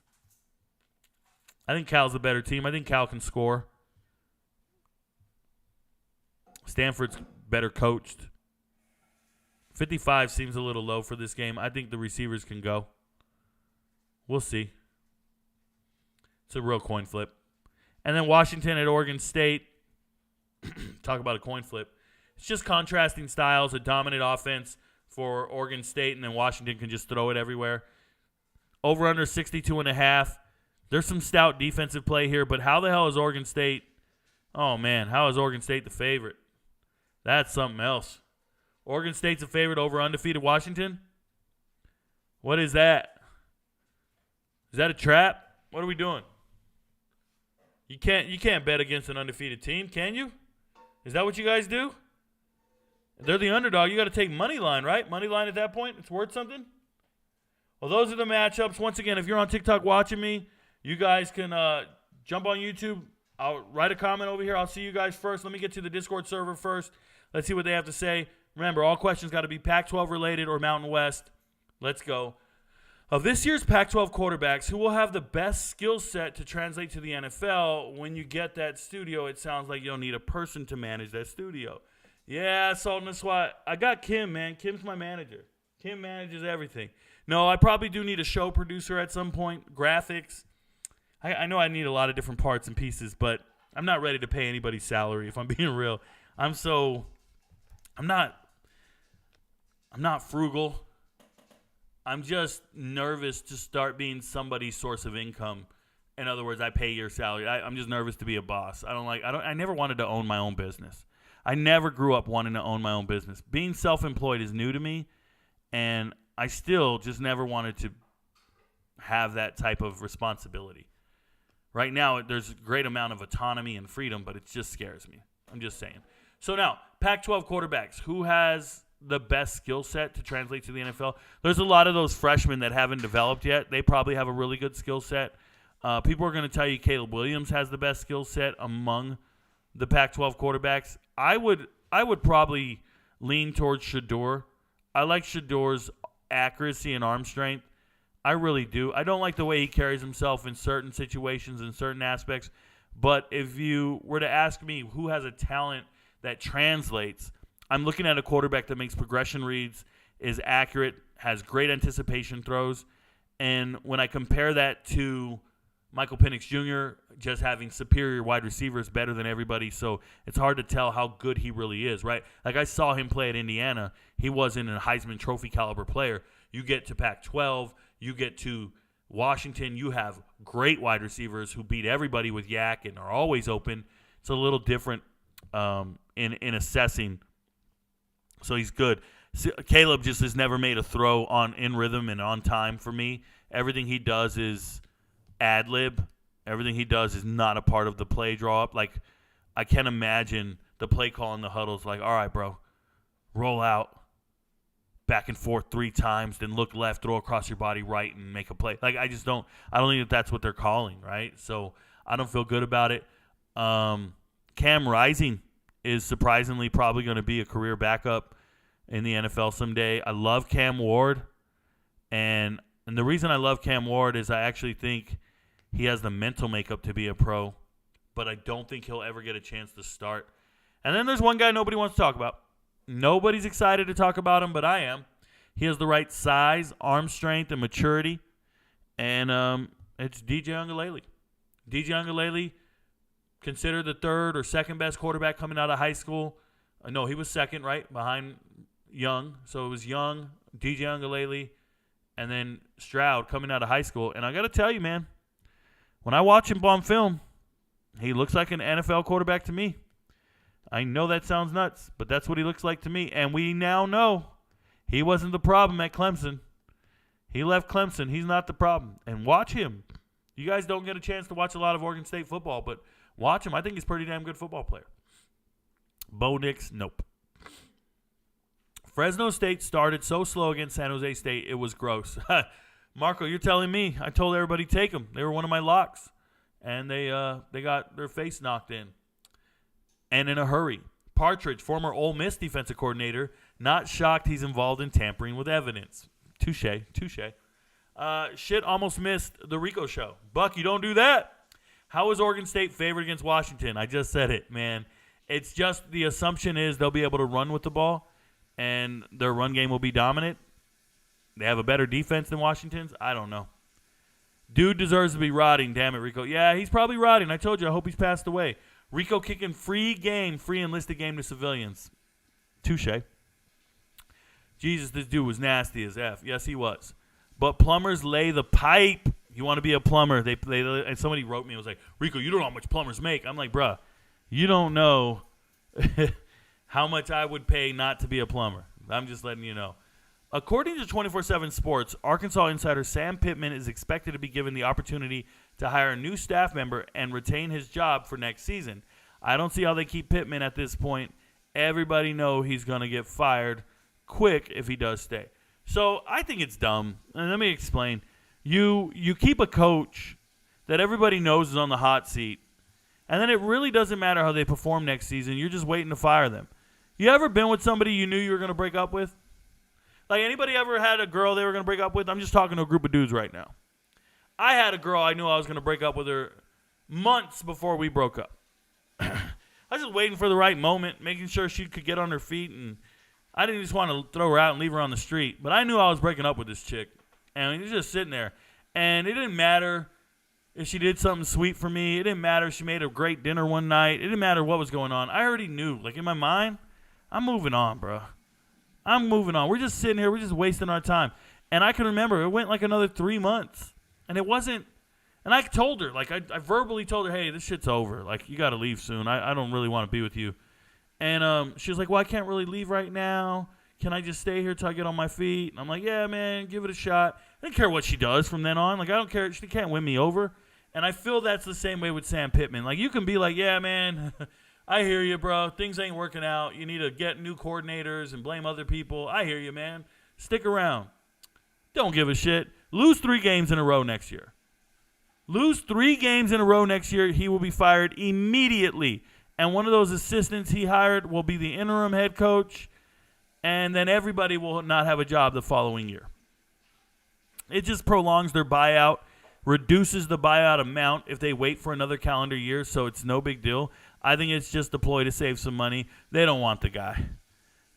I think Cal's the better team. I think Cal can score. Stanford's better coached. 55 seems a little low for this game. I think the receivers can go. We'll see. It's a real coin flip. And then Washington at Oregon State. Talk about a coin flip. It's just contrasting styles, a dominant offense for Oregon State, and then Washington can just throw it everywhere. Over under 62.5. There's some stout defensive play here, but how the hell is Oregon State? Oh, man, how is Oregon State the favorite? That's something else. Oregon State's a favorite over undefeated Washington? What is that? Is that a trap? What are we doing? You can't bet against an undefeated team, can you? Is that what you guys do? They're the underdog. You got to take money line, right? Money line at that point, it's worth something. Well, those are the matchups. Once again, if you're on TikTok watching me, you guys can jump on YouTube. I'll write a comment over here. I'll see you guys first. Let me get to the Discord server first. Let's see what they have to say. Remember, all questions got to be Pac-12 related or Mountain West. Let's go. Of this year's Pac-12 quarterbacks, who will have the best skill set to translate to the NFL? When you get that studio, it sounds like you'll need a person to manage that studio. Yeah, Salt and SWAT. I got Kim, man. Kim's my manager. Kim manages everything. No, I probably do need a show producer at some point. Graphics. I know I need a lot of different parts and pieces, but I'm not ready to pay anybody's salary, if I'm being real. I'm not frugal. I'm just nervous to start being somebody's source of income. In other words, I pay your salary. I'm just nervous to be a boss. I never wanted to own my own business. I never grew up wanting to own my own business. Being self-employed is new to me, and I still just never wanted to have that type of responsibility. Right now, there's a great amount of autonomy and freedom, but it just scares me. I'm just saying. So now, Pac-12 quarterbacks. Who has the best skill set to translate to the NFL? There's a lot of those freshmen that haven't developed yet. They probably have a really good skill set. People are going to tell you Caleb Williams has the best skill set among the Pac-12 quarterbacks. I would probably lean towards Shedeur. I like Shedur's accuracy and arm strength. I really do. I don't like the way he carries himself in certain situations and certain aspects. But if you were to ask me who has a talent that translates, I'm looking at a quarterback that makes progression reads, is accurate, has great anticipation throws. And when I compare that to Michael Penix Jr. just having superior wide receivers better than everybody, so it's hard to tell how good he really is, right? Like I saw him play at Indiana. He wasn't a Heisman Trophy caliber player. You get to Pac-12, you get to Washington, you have great wide receivers who beat everybody with yak and are always open. It's a little different in assessing. So he's good. Caleb just has never made a throw in rhythm and on time for me. Everything he does is ad lib. Everything he does is not a part of the play draw up. Like I can't imagine the play call in the huddles like, all right, bro, roll out, back and forth 3 times, then look left, throw across your body right, and make a play. Like I don't think that's what they're calling, right? So I don't feel good about it. Cam Rising is surprisingly probably going to be a career backup in the NFL someday. I love Cam Ward, and the reason I love Cam Ward is I actually think he has the mental makeup to be a pro, but I don't think he'll ever get a chance to start. And then there's one guy nobody wants to talk about. Nobody's excited to talk about him, but I am. He has the right size, arm strength, and maturity, and it's DJ Uiagalelei. DJ Uiagalelei, considered the third or second best quarterback coming out of high school. No, he was second, right, behind Young. So it was Young, DJ Uiagalelei, and then Stroud coming out of high school. And I got to tell you, man, when I watch him on film, he looks like an NFL quarterback to me. I know that sounds nuts, but that's what he looks like to me. And we now know he wasn't the problem at Clemson. He left Clemson. He's not the problem. And watch him. You guys don't get a chance to watch a lot of Oregon State football, but watch him. I think he's a pretty damn good football player. Bo Nix, nope. Fresno State started so slow against San Jose State, it was gross. Marco, you're telling me. I told everybody take them. They were one of my locks, and they got their face knocked in. And in a hurry. Partridge, former Ole Miss defensive coordinator, not shocked he's involved in tampering with evidence. Touche. Shit almost missed the Rico show. Buck, you don't do that. How is Oregon State favored against Washington? I just said it, man. It's just the assumption is they'll be able to run with the ball, and their run game will be dominant. They have a better defense than Washington's. I don't know. Dude deserves to be rotting. Damn it, Rico. Yeah, he's probably rotting. I told you. I hope he's passed away. Rico kicking free enlisted game to civilians. Touche. Jesus, this dude was nasty as F. Yes, he was. But plumbers lay the pipe. You want to be a plumber. And somebody wrote me. It was like, Rico, you don't know how much plumbers make. I'm like, bruh, you don't know how much I would pay not to be a plumber. I'm just letting you know. According to 24/7 Sports, Arkansas insider Sam Pittman is expected to be given the opportunity to hire a new staff member and retain his job for next season. I don't see how they keep Pittman at this point. Everybody know he's going to get fired quick if he does stay. So I think it's dumb. And let me explain. You keep a coach that everybody knows is on the hot seat, and then it really doesn't matter how they perform next season. You're just waiting to fire them. You ever been with somebody you knew you were going to break up with? Like, anybody ever had a girl they were going to break up with? I'm just talking to a group of dudes right now. I had a girl I knew I was going to break up with her months before we broke up. I was just waiting for the right moment, making sure she could get on her feet, and I didn't just want to throw her out and leave her on the street. But I knew I was breaking up with this chick, and he was just sitting there. And it didn't matter if she did something sweet for me. It didn't matter if she made a great dinner one night. It didn't matter what was going on. I already knew. Like, in my mind, I'm moving on, bro. I'm moving on. We're just sitting here. We're just wasting our time. And I can remember it went like another 3 months. And it wasn't. And I told her, like, I verbally told her, hey, this shit's over. Like, you got to leave soon. I don't really want to be with you. And she was like, well, I can't really leave right now. Can I just stay here till I get on my feet? And I'm like, yeah, man, give it a shot. I don't care what she does from then on. Like, I don't care. She can't win me over. And I feel that's the same way with Sam Pittman. Like, you can be like, yeah, man, I hear you, bro. Things ain't working out. You need to get new coordinators and blame other people. I hear you, man. Stick around. Don't give a shit. Lose 3 games in a row next year. Lose 3 games in a row next year, he will be fired immediately. And one of those assistants he hired will be the interim head coach, and then everybody will not have a job the following year. It just prolongs their buyout, reduces the buyout amount if they wait for another calendar year, so it's no big deal. I think it's just a ploy to save some money. They don't want the guy.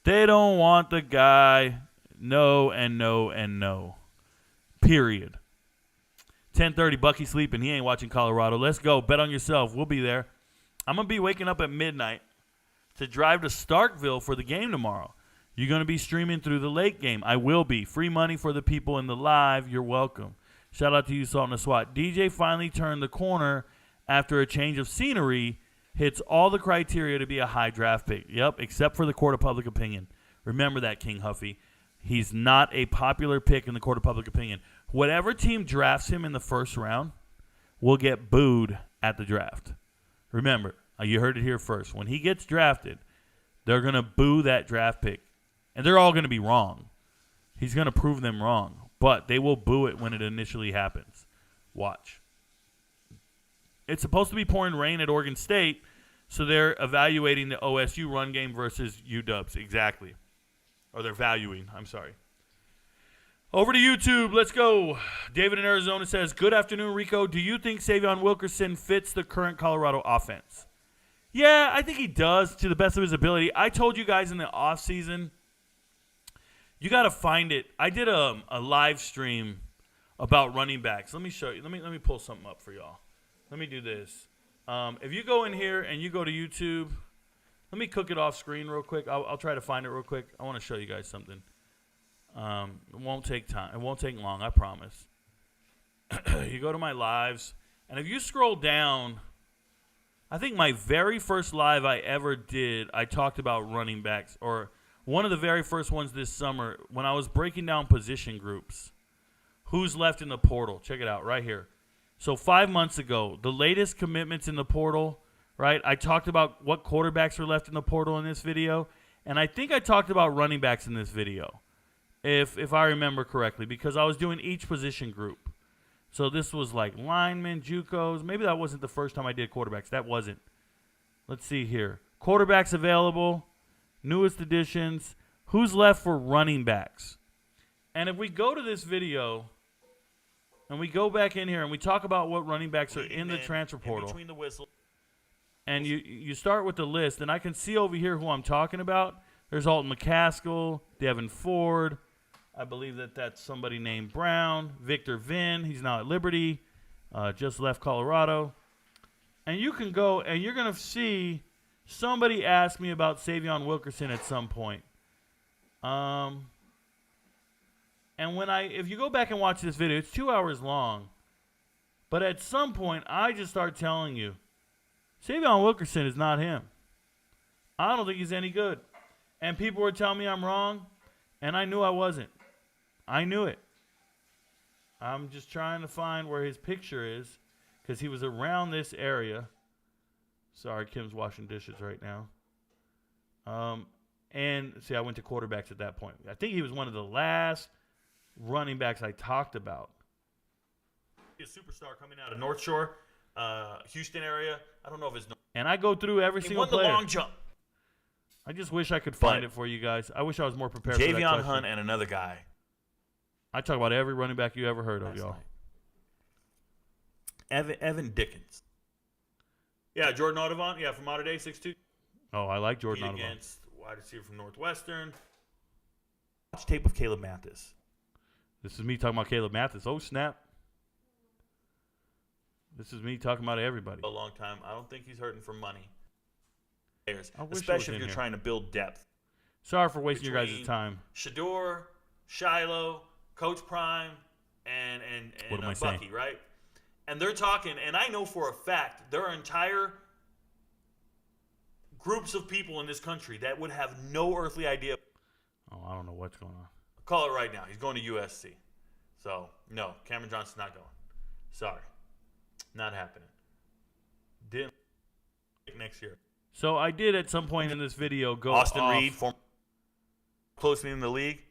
They don't want the guy. No and no and no. Period. 10:30, Bucky sleeping. He ain't watching Colorado. Let's go. Bet on yourself. We'll be there. I'm going to be waking up at midnight to drive to Starkville for the game tomorrow. You're going to be streaming through the late game. I will be. Free money for the people in the live. You're welcome. Shout out to you, Salt and the SWAT. DJ finally turned the corner after a change of scenery. Hits all the criteria to be a high draft pick. Yep, except for the court of public opinion. Remember that, King Huffy. He's not a popular pick in the court of public opinion. Whatever team drafts him in the first round will get booed at the draft. Remember, you heard it here first. When he gets drafted, they're going to boo that draft pick. And they're all going to be wrong. He's going to prove them wrong. But they will boo it when it initially happens. Watch. It's supposed to be pouring rain at Oregon State, so they're evaluating the OSU run game versus UW's. Exactly. Or they're valuing. I'm sorry. Over to YouTube. Let's go. David in Arizona says, good afternoon, Rico. Do you think Savion Wilkerson fits the current Colorado offense? Yeah, I think he does to the best of his ability. I told you guys in the offseason, you got to find it. I did a live stream about running backs. Let me show you. Let me pull something up for y'all. Let me do this. If you go in here and you go to YouTube, let me cook it off screen real quick. I'll try to find it real quick. I want to show you guys something. It won't take time. It won't take long, I promise. You go to my lives, and if you scroll down, I think my very first live I ever did, I talked about running backs, or one of the very first ones this summer when I was breaking down position groups. Who's left in the portal? Check it out right here. So 5 months ago, the latest commitments in the portal, right? I talked about what quarterbacks are left in the portal in this video, and I think I talked about running backs in this video. If I remember correctly, because I was doing each position group. So this was like linemen, JUCOs. Maybe that wasn't the first time I did quarterbacks. That wasn't. Let's see here. Quarterbacks available, newest additions. Who's left for running backs? And if we go to this video and we go back in here and we talk about what running backs are in the transfer portal. Between the whistle. And you start with the list, and I can see over here who I'm talking about. There's Alton McCaskill, Devin Ford. I believe that's somebody named Brown. Victor Vinn, he's now at Liberty, just left Colorado. And you can go, and you're going to see somebody ask me about Savion Wilkerson at some point. And if you go back and watch this video, it's 2 hours long. But at some point, I just start telling you, Savion Wilkerson is not him. I don't think he's any good. And people were telling me I'm wrong, and I knew I wasn't. I knew it. I'm just trying to find where his picture is because he was around this area. Sorry, Kim's washing dishes right now. And see, I went to quarterbacks at that point. I think he was one of the last running backs I talked about. A superstar coming out of North Shore, Houston area. I don't know if it's. And I go through every single player. He won the long jump. I just wish I could find it for you guys. I wish I was more prepared for that question. Javion Hunt and another guy. I talk about every running back you ever heard of, y'all. Evan Dickens. Yeah, Jordan Audubon. Yeah, from Mater Dei, 6'2". Oh, I like Jordan Audubon. Against wide receiver from Northwestern. Watch tape of Caleb Mathis. This is me talking about Caleb Mathis. Oh, snap. This is me talking about everybody. A long time. I don't think he's hurting for money. Especially if you're trying to build depth. Sorry for wasting your guys' time. Shador, Shiloh, Coach Prime, and Bucky, right? And they're talking, and I know for a fact there are entire groups of people in this country that would have no earthly idea. Oh, I don't know what's going on. I'll call it right now. He's going to USC. So, no, Cameron Johnson's not going. Sorry. Not happening. Didn't next year. So I did at some point in this video go Austin Reed, closely in the league.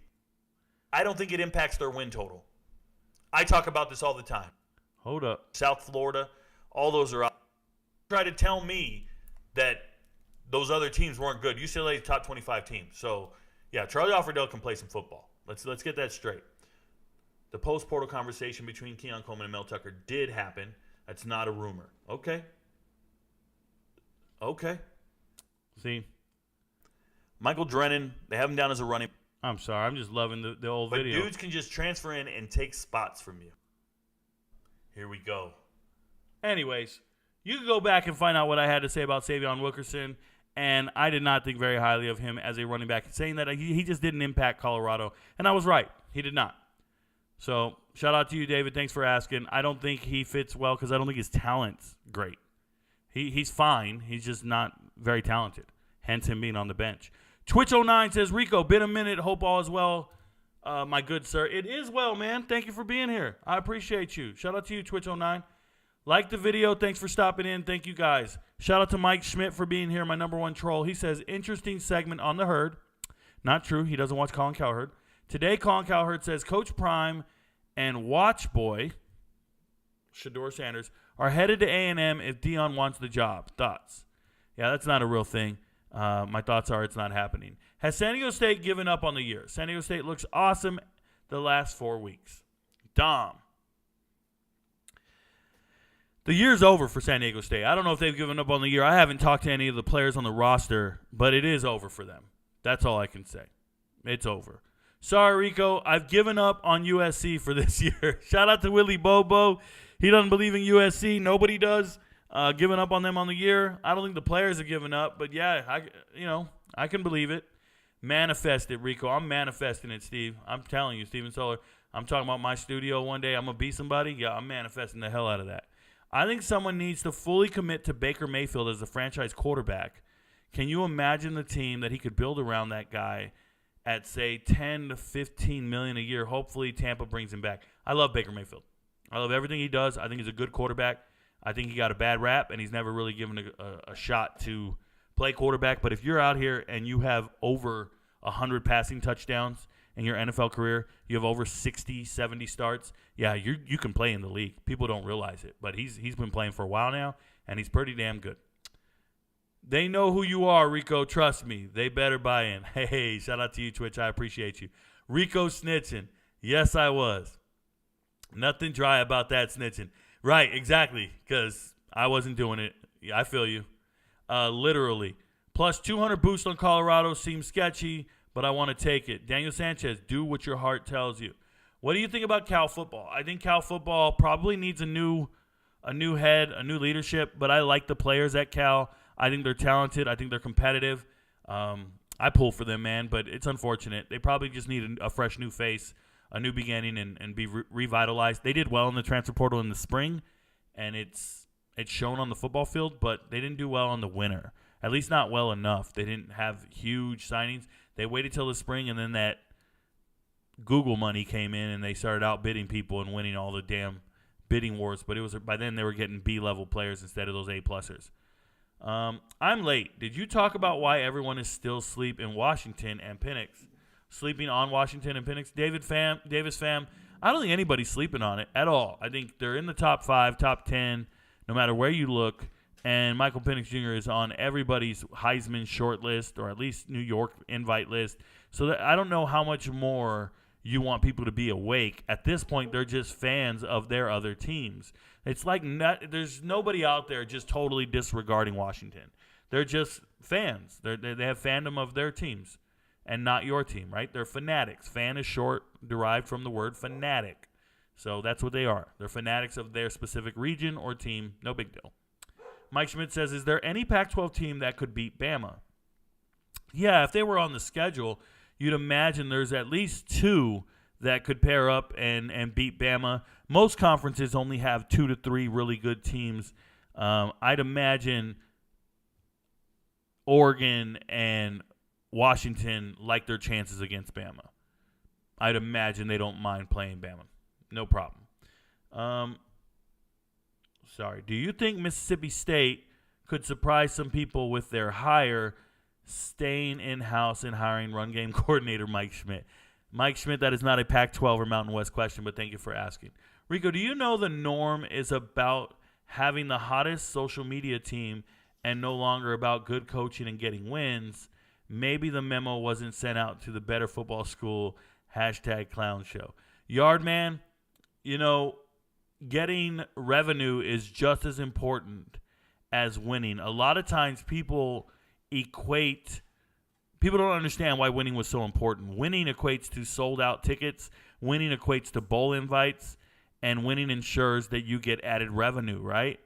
I don't think it impacts their win total. I talk about this all the time. Hold up. South Florida, all those are up. Try to tell me that those other teams weren't good. UCLA's top 25 team. So, yeah, Charlie Offerdale can play some football. Let's get that straight. The post-portal conversation between Keon Coleman and Mel Tucker did happen. That's not a rumor. Okay. See? Michael Drennan, they have him down as a running. I'm sorry. I'm just loving the old but video. Dudes can just transfer in and take spots from you. Here we go. Anyways, you can go back and find out what I had to say about Savion Wilkerson, and I did not think very highly of him as a running back, saying that he just didn't impact Colorado. And I was right. He did not. So, shout out to you, David. Thanks for asking. I don't think he fits well because I don't think his talent's great. He's fine. He's just not very talented, hence him being on the bench. Twitch09 says, Rico, been a minute. Hope all is well, my good sir. It is well, man. Thank you for being here. I appreciate you. Shout out to you, Twitch09. Like the video. Thanks for stopping in. Thank you, guys. Shout out to Mike Schmidt for being here, my number one troll. He says, interesting segment on the herd. Not true. He doesn't watch Colin Cowherd. Today, Colin Cowherd says, Coach Prime and Watch Boy, Shador Sanders, are headed to A&M if Dion wants the job. Thoughts? Yeah, that's not a real thing. My thoughts are it's not happening. Has San Diego State given up on the year? San Diego State looks awesome the last 4 weeks. Dom. The year's over for San Diego State. I don't know if they've given up on the year. I haven't talked to any of the players on the roster, but it is over for them. That's all I can say. It's over. Sorry, Rico. I've given up on USC for this year. Shout out to Willie Bobo. He doesn't believe in USC. Nobody does. Giving up on them on the year. I don't think the players have given up, but yeah, I can believe it. Manifest it, Rico. I'm manifesting it, Steve. I'm telling you, Steven Solar. I'm talking about my studio one day. I'm going to be somebody. Yeah, I'm manifesting the hell out of that. I think someone needs to fully commit to Baker Mayfield as the franchise quarterback. Can you imagine the team that he could build around that guy at, say, $10 to $15 million a year? Hopefully Tampa brings him back. I love Baker Mayfield. I love everything he does. I think he's a good quarterback. I think he got a bad rap, and he's never really given a shot to play quarterback. But if you're out here and you have over 100 passing touchdowns in your NFL career, you have over 60, 70 starts, yeah, you can play in the league. People don't realize it. But he's been playing for a while now, and he's pretty damn good. They know who you are, Rico. Trust me. They better buy in. Hey, shout out to you, Twitch. I appreciate you. Rico snitching. Yes, I was. Nothing dry about that snitching. Right, exactly, because I wasn't doing it. Yeah, I feel you. Literally. Plus 200 boost on Colorado seems sketchy, but I want to take it. Daniel Sanchez, do what your heart tells you. What do you think about Cal football? I think Cal football probably needs a new head, a new leadership, but I like the players at Cal. I think they're talented. I think they're competitive. I pull for them, man, but it's unfortunate. They probably just need a fresh new face, a new beginning, and be revitalized. They did well in the transfer portal in the spring, and it's shown on the football field, but they didn't do well in the winter, at least not well enough. They didn't have huge signings. They waited till the spring, and then that Google money came in, and they started outbidding people and winning all the damn bidding wars. But it was by then they were getting B-level players instead of those A-plussers. I'm late. Did you talk about why everyone is still asleep in Washington and Penix? sleeping on Washington and Penix. Davis fam, I don't think anybody's sleeping on it at all. I think they're in the top 5, top 10, no matter where you look. And Michael Penix Jr. is on everybody's Heisman short list, or at least New York invite list. So that I don't know how much more you want people to be awake. At this point, they're just fans of their other teams. It's like there's nobody out there just totally disregarding Washington. They're just fans. They have fandom of their teams and not your team, right? They're fanatics. Fan is short, derived from the word fanatic. So that's what they are. They're fanatics of their specific region or team. No big deal. Mike Schmidt says, is there any Pac-12 team that could beat Bama? Yeah, if they were on the schedule, you'd imagine there's at least 2 that could pair up and beat Bama. Most conferences only have 2 to 3 really good teams. I'd imagine Oregon and Washington like their chances against Bama. I'd imagine they don't mind playing Bama. No problem. Do you think Mississippi State could surprise some people with their hire, staying in-house and hiring run game coordinator Mike Schmidt? Mike Schmidt, that is not a Pac-12 or Mountain West question, but thank you for asking. Rico, do you know the norm is about having the hottest social media team and no longer about good coaching and getting wins? Maybe the memo wasn't sent out to the Better Football School #clownshow. Yardman, getting revenue is just as important as winning. A lot of times people don't understand why winning was so important. Winning equates to sold out tickets. Winning equates to bowl invites. And winning ensures that you get added revenue, right?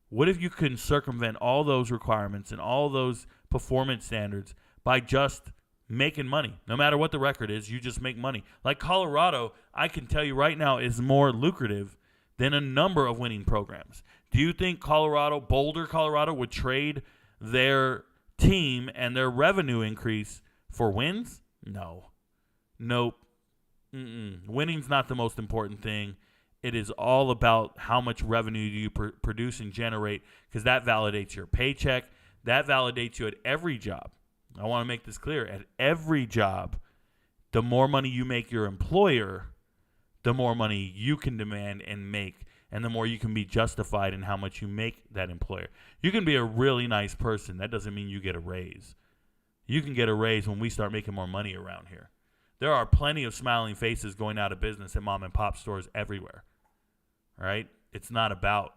What if you can circumvent all those requirements and all those performance standards by just making money? No matter what the record is, you just make money. Like Colorado, I can tell you right now, is more lucrative than a number of winning programs. Do you think Boulder, Colorado, would trade their team and their revenue increase for wins? No. Nope. Winning's not the most important thing. It is all about how much revenue you produce and generate, because that validates your paycheck. That validates you at every job. I want to make this clear. At every job, the more money you make your employer, the more money you can demand and make, and the more you can be justified in how much you make that employer. You can be a really nice person. That doesn't mean you get a raise. You can get a raise when we start making more money around here. There are plenty of smiling faces going out of business at mom and pop stores everywhere. All right? It's not about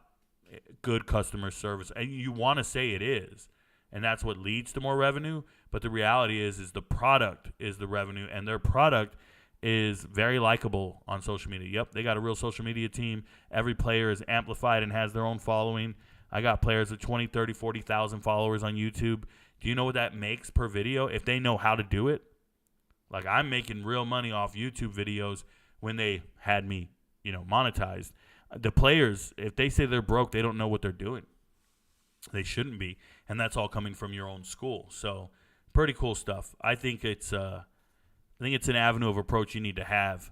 good customer service. And you want to say it is, and that's what leads to more revenue, but the reality is the product is the revenue, and their product is very likable on social media. Yep, they got a real social media team. Every player is amplified and has their own following. I got players with 20, 30, 40,000 followers on YouTube. Do you know what that makes per video if they know how to do it? Like, I'm making real money off YouTube videos when they had me, monetized. The players, if they say they're broke, they don't know what they're doing. They shouldn't be, and that's all coming from your own school. So, pretty cool stuff. I think it's an avenue of approach you need to have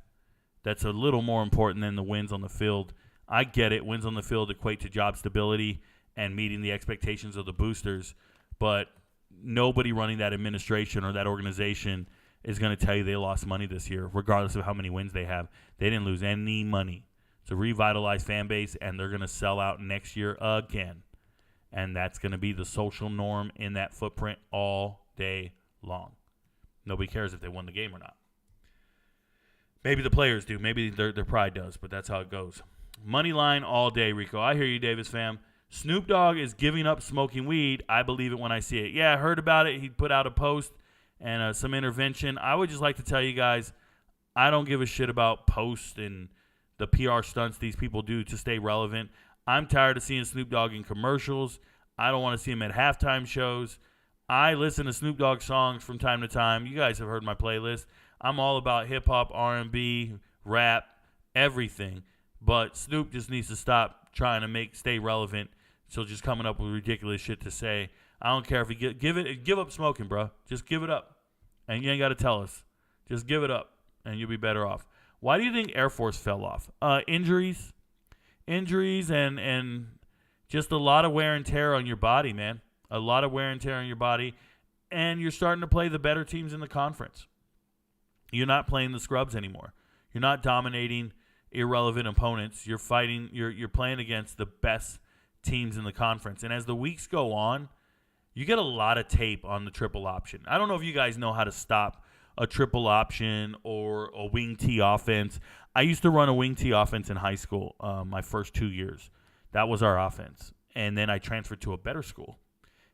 that's a little more important than the wins on the field. I get it. Wins on the field equate to job stability and meeting the expectations of the boosters, but nobody running that administration or that organization is going to tell you they lost money this year, regardless of how many wins they have. They didn't lose any money. It's a revitalized fan base, and they're going to sell out next year again. And that's going to be the social norm in that footprint all day long. Nobody cares if they won the game or not. Maybe the players do. Maybe their pride does, but that's how it goes. Money line all day, Rico. I hear you, Davis fam. Snoop Dogg is giving up smoking weed. I believe it when I see it. Yeah, I heard about it. He put out a post and some intervention. I would just like to tell you guys, I don't give a shit about posts and the PR stunts these people do to stay relevant. I'm tired of seeing Snoop Dogg in commercials. I don't want to see him at halftime shows. I listen to Snoop Dogg songs from time to time. You guys have heard my playlist. I'm all about hip-hop, R&B, rap, everything. But Snoop just needs to stop trying to stay relevant. So just coming up with ridiculous shit to say. I don't care if he give up smoking, bro. Just give it up. And you ain't got to tell us. Just give it up, and you'll be better off. Why do you think Air Force fell off? Injuries and just a lot of wear and tear on your body, man. A lot of wear and tear on your body, and you're starting to play the better teams in the conference. You're not playing the scrubs anymore. You're not dominating irrelevant opponents. You're fighting. You're playing against the best teams in the conference. And as the weeks go on, you get a lot of tape on the triple option. I don't know if you guys know how to stop a triple option or a wing T offense. I used to run a wing T offense in high school my first 2 years. That was our offense. And then I transferred to a better school,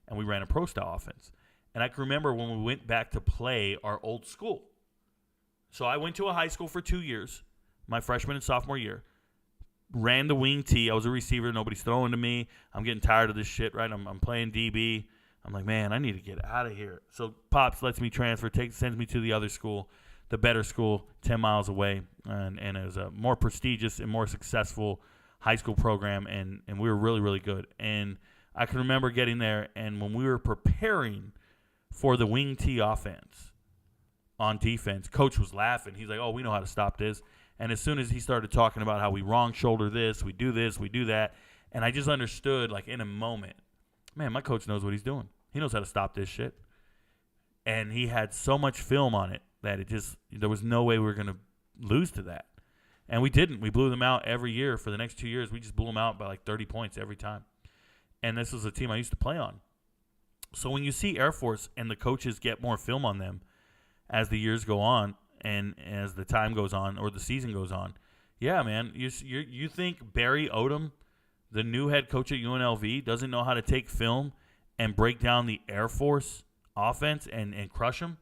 and we ran a pro-style offense. And I can remember when we went back to play our old school. So I went to a high school for 2 years, my freshman and sophomore year. Ran the wing T. I was a receiver. Nobody's throwing to me. I'm getting tired of this shit, right? I'm playing DB. I'm like, man, I need to get out of here. So Pops lets me transfer, sends me to the other school, the better school, 10 miles away. And it was a more prestigious and more successful high school program, and we were really, really good. And I can remember getting there, and when we were preparing for the wing T offense on defense, Coach was laughing. He's like, oh, we know how to stop this. And as soon as he started talking about how we wrong shoulder this, we do that, and I just understood, like, in a moment, man, my coach knows what he's doing. He knows how to stop this shit. And he had so much film on it that there was no way we were going to lose to that. And we didn't. We blew them out every year for the next 2 years. We just blew them out by like 30 points every time. And this was a team I used to play on. So when you see Air Force and the coaches get more film on them as the years go on and as the time goes on or the season goes on, yeah, man, you think Barry Odom, the new head coach at UNLV, doesn't know how to take film and break down the Air Force offense and crush them?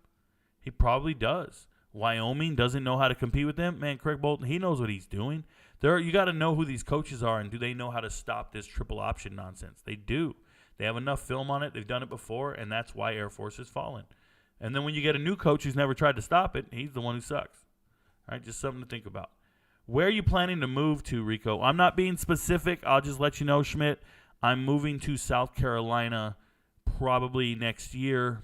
He probably does. Wyoming doesn't know how to compete with them. Man, Craig Bolton, he knows what he's doing. You got to know who these coaches are and do they know how to stop this triple option nonsense. They do. They have enough film on it. They've done it before, and that's why Air Force has fallen. And then when you get a new coach who's never tried to stop it, he's the one who sucks. All right, just something to think about. Where are you planning to move to, Rico? I'm not being specific. I'll just let you know, Schmidt. I'm moving to South Carolina probably next year,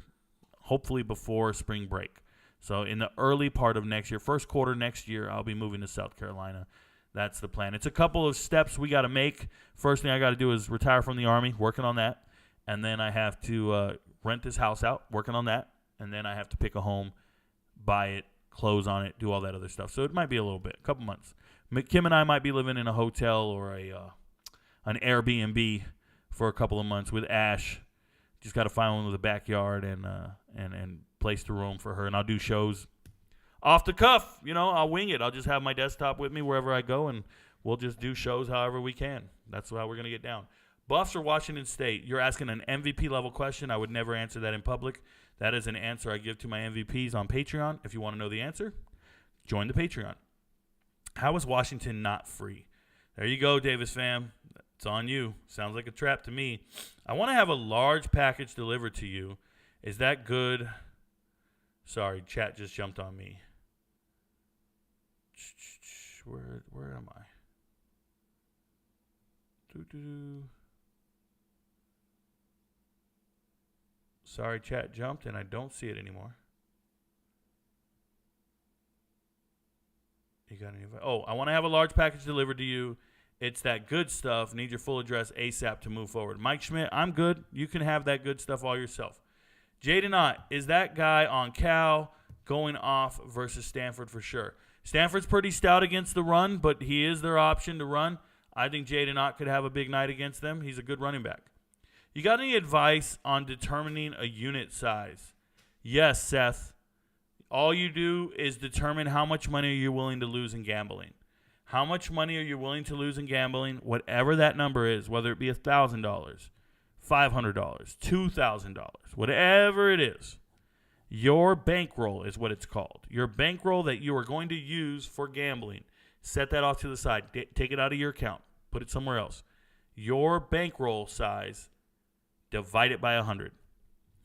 hopefully before spring break. So in the early part of next year, first quarter next year, I'll be moving to South Carolina. That's the plan. It's a couple of steps we got to make. First thing I got to do is retire from the Army, working on that. And then I have to rent this house out, working on that. And then I have to pick a home, buy it, close on it, do all that other stuff. So it might be a little bit, a couple months. Kim and I might be living in a hotel or an Airbnb for a couple of months with Ash. Just got to find one with a backyard and place to roam for her. And I'll do shows off the cuff. I'll wing it. I'll just have my desktop with me wherever I go, and we'll just do shows however we can. That's how we're going to get down. Buffs or Washington State? You're asking an MVP level question. I would never answer that in public. That is an answer I give to my MVPs on Patreon. If you want to know the answer, join the Patreon. How is Washington not free? There you go, Davis fam. It's on you. Sounds like a trap to me. I want to have a large package delivered to you. Is that good? Sorry, chat just jumped on me. Where am I? Sorry, chat jumped, and I don't see it anymore. You got any? Oh, I want to have a large package delivered to you. It's that good stuff. Need your full address ASAP to move forward. Mike Schmidt, I'm good. You can have that good stuff all yourself. Jaden Ott, is that guy on Cal going off versus Stanford for sure? Stanford's pretty stout against the run, but he is their option to run. I think Jaden Ott could have a big night against them. He's a good running back. You got any advice on determining a unit size? Yes, Seth. All you do is determine how much money are you willing to lose in gambling. How much money are you willing to lose in gambling? Whatever that number is, whether it be $1,000, $500, $2,000, whatever it is. Your bankroll is what it's called. Your bankroll that you are going to use for gambling. Set that off to the side. Take it out of your account. Put it somewhere else. Your bankroll size, divide it by 100.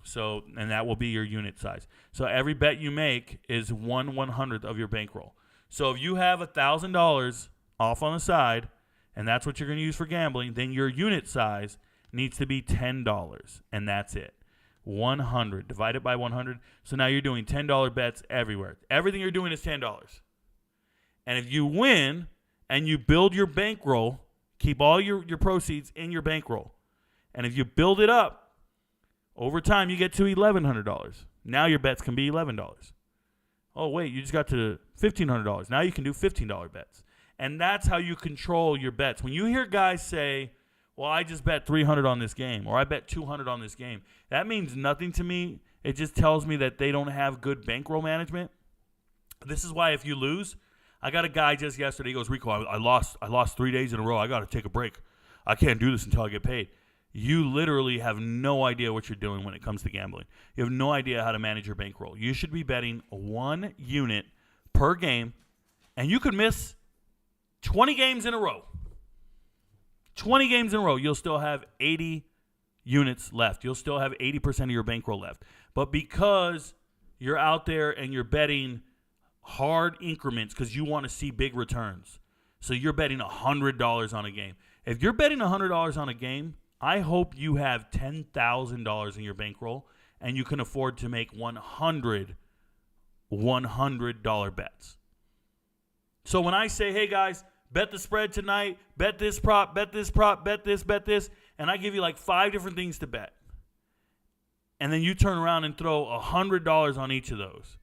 So, and that will be your unit size. So every bet you make is 1/100th of your bankroll. So if you have $1,000 off on the side, and that's what you're going to use for gambling, then your unit size needs to be $10, and that's it. 100 divided by 100. So now you're doing $10 bets everywhere. Everything you're doing is $10. And if you win and you build your bankroll, keep all your proceeds in your bankroll. And if you build it up, over time you get to $1,100. Now your bets can be $11. Oh, wait, you just got to $1,500. Now you can do $15 bets. And that's how you control your bets. When you hear guys say, well, I just bet $300 on this game, or I bet $200 on this game, that means nothing to me. It just tells me that they don't have good bankroll management. This is why if you lose, I got a guy just yesterday, he goes, Rico, I lost 3 days in a row. I got to take a break. I can't do this until I get paid. You literally have no idea what you're doing when it comes to gambling. You have no idea how to manage your bankroll. You should be betting 1 unit per game, and you could miss 20 games in a row. 20 games in a row, you'll still have 80 units left. You'll still have 80% of your bankroll left. But because you're out there and you're betting hard increments because you want to see big returns, so you're betting $100 on a game. If you're betting $100 on a game, I hope you have $10,000 in your bankroll and you can afford to make $100 bets. So when I say, hey guys, bet the spread tonight, bet this prop, bet this prop, bet this, and I give you like 5 different things to bet, and then you turn around and throw $100 on each of those,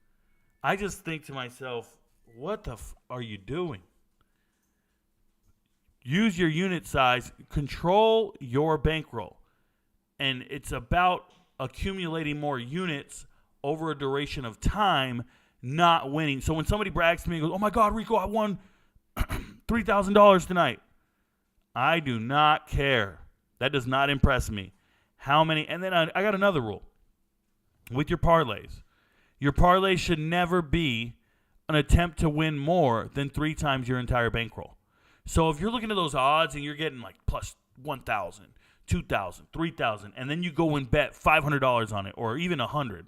I just think to myself, what the are you doing? Use your unit size, control your bankroll, and it's about accumulating more units over a duration of time, not winning. So when somebody brags to me and goes, oh my God, Rico, I won $3,000 tonight, I do not care. That does not impress me. How many? And then I got another rule with your parlays. Your parlay should never be an attempt to win more than 3 times your entire bankroll. So if you're looking at those odds and you're getting like plus 1,000, 2,000, 3,000, and then you go and bet $500 on it or even $100,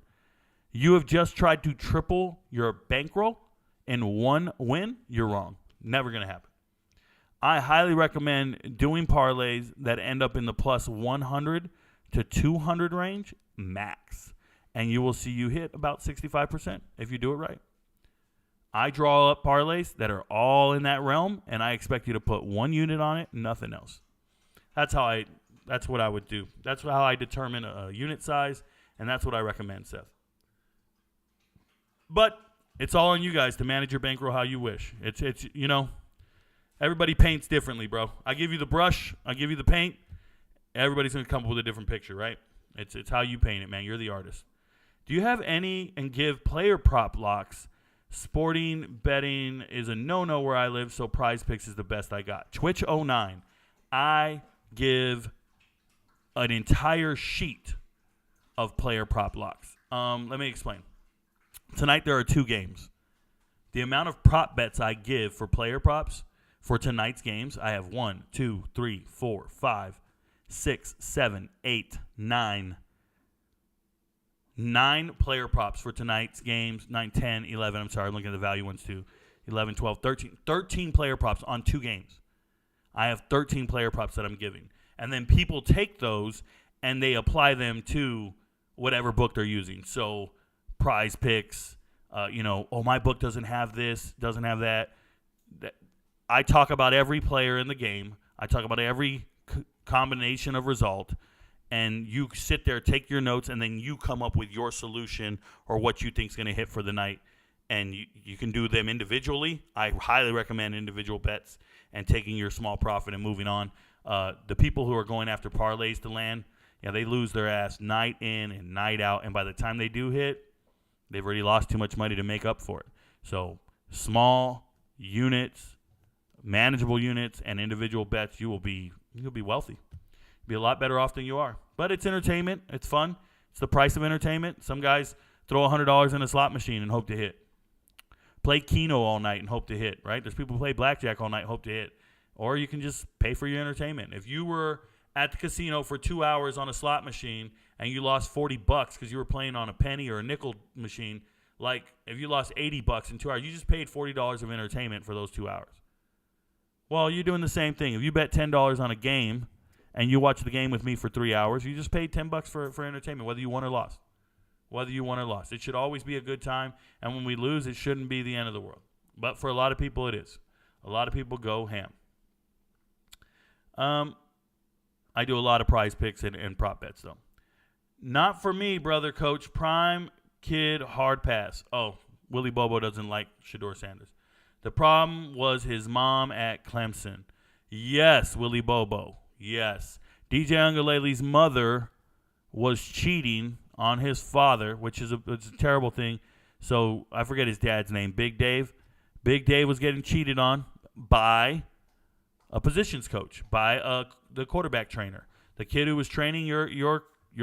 you have just tried to triple your bankroll in 1 win. You're wrong. Never going to happen. I highly recommend doing parlays that end up in the plus 100 to 200 range max, and you will see you hit about 65% if you do it right. I draw up parlays that are all in that realm, and I expect you to put 1 unit on it, nothing else. That's what I would do. That's how I determine a unit size, and that's what I recommend, Seth. But it's all on you guys to manage your bankroll how you wish. It's everybody paints differently, bro. I give you the brush, I give you the paint. Everybody's going to come up with a different picture, right? It's how you paint it, man. You're the artist. Do you have any and give player prop locks? Sporting betting is a no-no where I live, so Prize Picks is the best I got. Twitch09, I give an entire sheet of player prop locks. Let me explain. Tonight there are 2 games. The amount of prop bets I give for player props for tonight's games, I have 1, 2, 3, 4, 5, 6, 7, 8, 9. 9 player props for tonight's games, 9, 10, 11. I'm sorry, I'm looking at the value ones too. 11, 12, 13. 13 player props on 2 games. I have 13 player props that I'm giving. And then people take those and they apply them to whatever book they're using. So Prize Picks, my book doesn't have this, doesn't have that. I talk about every player in the game. I talk about every combination of result. And you sit there, take your notes, and then you come up with your solution or what you think is going to hit for the night. And you can do them individually. I highly recommend individual bets and taking your small profit and moving on. The people who are going after parlays to land, they lose their ass night in and night out. And by the time they do hit, they've already lost too much money to make up for it. So small units, manageable units, and individual bets, you'll be wealthy. Be a lot better off than you are. But it's entertainment. It's fun. It's the price of entertainment. Some guys throw $100 in a slot machine and hope to hit. Play Keno all night and hope to hit, right? There's people who play blackjack all night and hope to hit. Or you can just pay for your entertainment. If you were at the casino for 2 hours on a slot machine and you lost $40 because you were playing on a penny or a nickel machine, like if you lost $80 in 2 hours, you just paid $40 of entertainment for those 2 hours. Well, you're doing the same thing. If you bet $10 on a game and you watch the game with me for 3 hours, you just paid $10 for entertainment, whether you won or lost. It should always be a good time, and when we lose, it shouldn't be the end of the world. But for a lot of people, it is. A lot of people go ham. I do a lot of Prize Picks and prop bets, though. Not for me, brother coach. Prime kid hard pass. Oh, Willie Bobo doesn't like Shedeur Sanders. The problem was his mom at Clemson. Yes, Willie Bobo. Yes. DJ Uiagalelei's mother was cheating on his father, which is it's a terrible thing. So I forget his dad's name, Big Dave. Big Dave was getting cheated on by a positions coach, by the quarterback trainer. The kid who was training your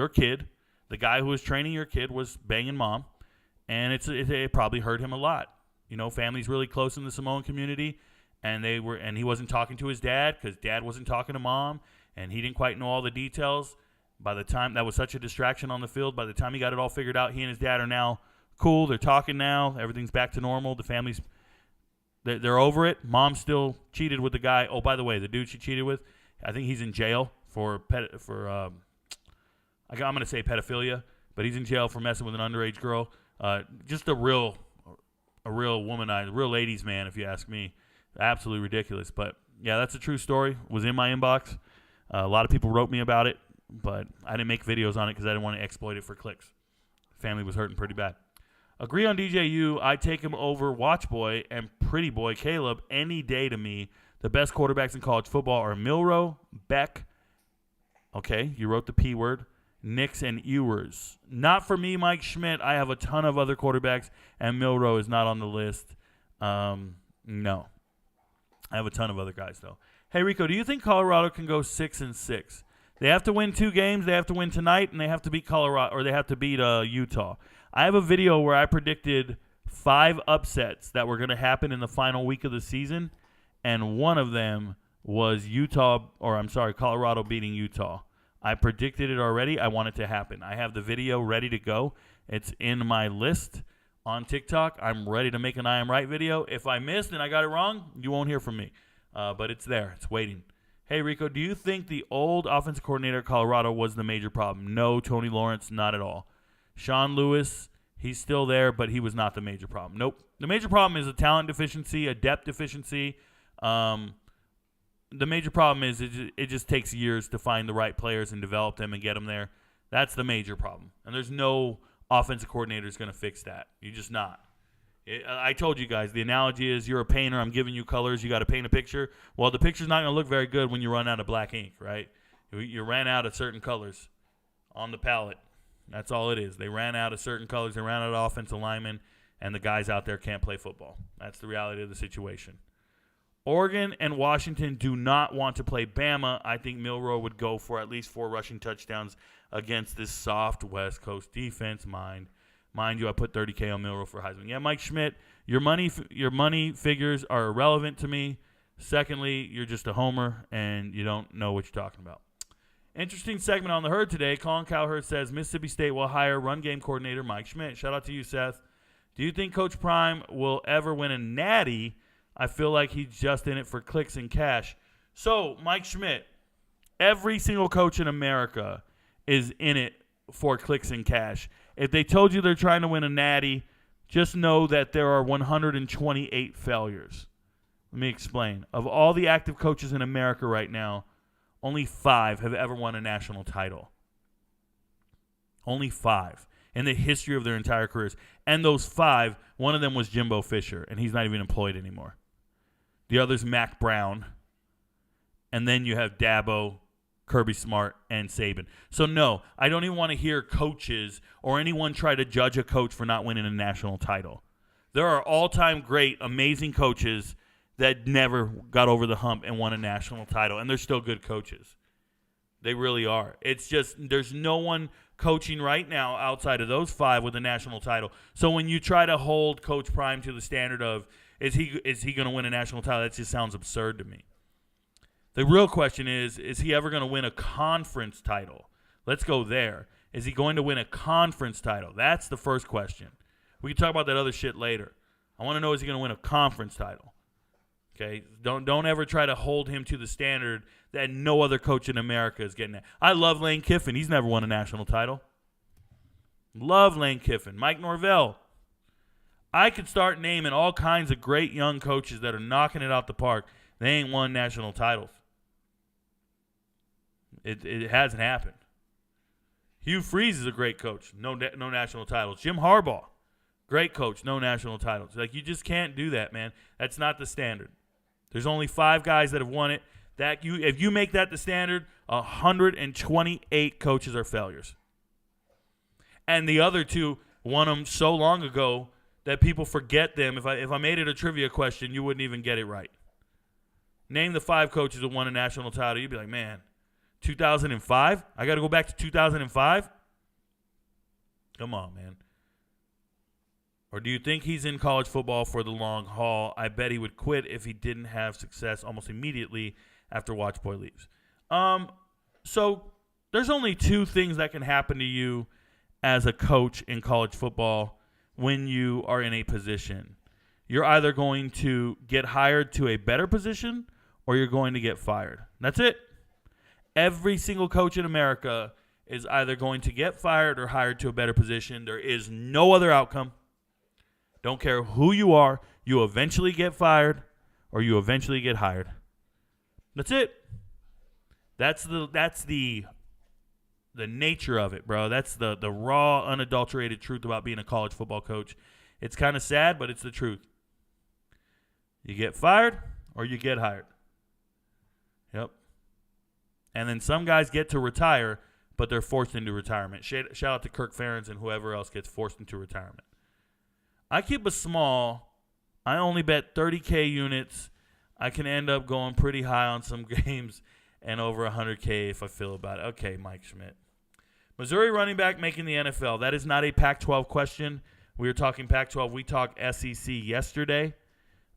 kid, the guy who was training your kid was banging mom, and it probably hurt him a lot. You know, family's really close in the Samoan community, and he wasn't talking to his dad because dad wasn't talking to mom, and he didn't quite know all the details. By the time that was such a distraction on the field, by the time he got it all figured out, he and his dad are now cool. They're talking now. Everything's back to normal. The family's they're over it. Mom still cheated with the guy. Oh, by the way, the dude she cheated with, I think he's in jail for I'm going to say pedophilia, but he's in jail for messing with an underage girl. Just a real womanizer, real ladies man, if you ask me. Absolutely ridiculous. But yeah, that's a true story. It was in my inbox. A lot of people wrote me about it, but I didn't make videos on it because I didn't want to exploit it for clicks. Family was hurting pretty bad. Agree on DJU. I take him over Watch Boy and Pretty Boy Caleb any day to me. The best quarterbacks in college football are Milroe, Beck. Okay, you wrote the P word. Nix and Ewers. Not for me, Mike Schmidt. I have a ton of other quarterbacks, and Milroe is not on the list. No. I have a ton of other guys, though. Hey, Rico, do you think Colorado can go 6-6? They have to win 2 games. They have to win tonight, and they have to beat Colorado, or they have to beat Utah. I have a video where I predicted 5 upsets that were going to happen in the final week of the season, and one of them was Colorado beating Utah. I predicted it already. I want it to happen. I have the video ready to go. It's in my list on TikTok. I'm ready to make an I Am Right video. If I missed and I got it wrong, you won't hear from me. But it's there. It's waiting. Hey, Rico, do you think the old offensive coordinator at Colorado was the major problem? No, Tony Lawrence, not at all. Sean Lewis, he's still there, but he was not the major problem. Nope. The major problem is a talent deficiency, a depth deficiency. The major problem is it just takes years to find the right players and develop them and get them there. That's the major problem. And there's no offensive coordinator who's going to fix that. You're just not. I told you guys, the analogy is you're a painter. I'm giving you colors. You got to paint a picture. Well, the picture's not going to look very good when you run out of black ink, right? You ran out of certain colors on the palette. That's all it is. They ran out of certain colors. They ran out of offensive linemen, and the guys out there can't play football. That's the reality of the situation. Oregon and Washington do not want to play Bama. I think Milroe would go for at least 4 rushing touchdowns against this soft West Coast defense. Mind you, I put $30K on Milroe for Heisman. Yeah, Mike Schmidt, your money figures are irrelevant to me. Secondly, you're just a homer, and you don't know what you're talking about. Interesting segment on the Herd today. Colin Cowherd says Mississippi State will hire run game coordinator Mike Schmidt. Shout out to you, Seth. Do you think Coach Prime will ever win a natty? I feel like he's just in it for clicks and cash. So, Mike Schmidt, every single coach in America is in it for clicks and cash. If they told you they're trying to win a natty, just know that there are 128 failures. Let me explain. Of all the active coaches in America right now, only 5 have ever won a national title. Only 5 in the history of their entire careers. And those 5, one of them was Jimbo Fisher, and he's not even employed anymore. The other's Mac Brown. And then you have Dabo, Kirby Smart, and Saban. So, no, I don't even want to hear coaches or anyone try to judge a coach for not winning a national title. There are all-time great, amazing coaches that never got over the hump and won a national title, and they're still good coaches. They really are. It's just there's no one coaching right now outside of those 5 with a national title. So when you try to hold Coach Prime to the standard of is he going to win a national title, that just sounds absurd to me. The real question is he ever going to win a conference title? Let's go there. Is he going to win a conference title? That's the first question. We can talk about that other shit later. I want to know, is he going to win a conference title? Okay, don't ever try to hold him to the standard that no other coach in America is getting at. I love Lane Kiffin. He's never won a national title. Love Lane Kiffin. Mike Norvell. I could start naming all kinds of great young coaches that are knocking it out the park. They ain't won national titles. It hasn't happened. Hugh Freeze is a great coach. No national titles. Jim Harbaugh. Great coach, no national titles. Like, you just can't do that, man. That's not the standard. There's only 5 guys that have won it. If you make that the standard, 128 coaches are failures. And the other 2 won them so long ago that people forget them. If I made it a trivia question, you wouldn't even get it right. Name the 5 coaches that won a national title. You'd be like, man, 2005? I got to go back to 2005? Come on, man. Or do you think he's in college football for the long haul? I bet he would quit if he didn't have success almost immediately after Watch Boy leaves. So there's only 2 things that can happen to you as a coach in college football when you are in a position. You're either going to get hired to a better position or you're going to get fired. That's it. Every single coach in America is either going to get fired or hired to a better position. There is no other outcome. Don't care who you are, you eventually get fired or you eventually get hired. That's it. That's the nature of it, bro. That's the raw, unadulterated truth about being a college football coach. It's kind of sad, but it's the truth. You get fired or you get hired. Yep. And then some guys get to retire, but they're forced into retirement. Shout out to Kirk Ferentz and whoever else gets forced into retirement. I keep it small. I only bet 30K units. I can end up going pretty high on some games and over 100K if I feel about it. Okay, Mike Schmidt. Missouri running back making the NFL. That is not a Pac-12 question. We were talking Pac-12. We talked SEC yesterday.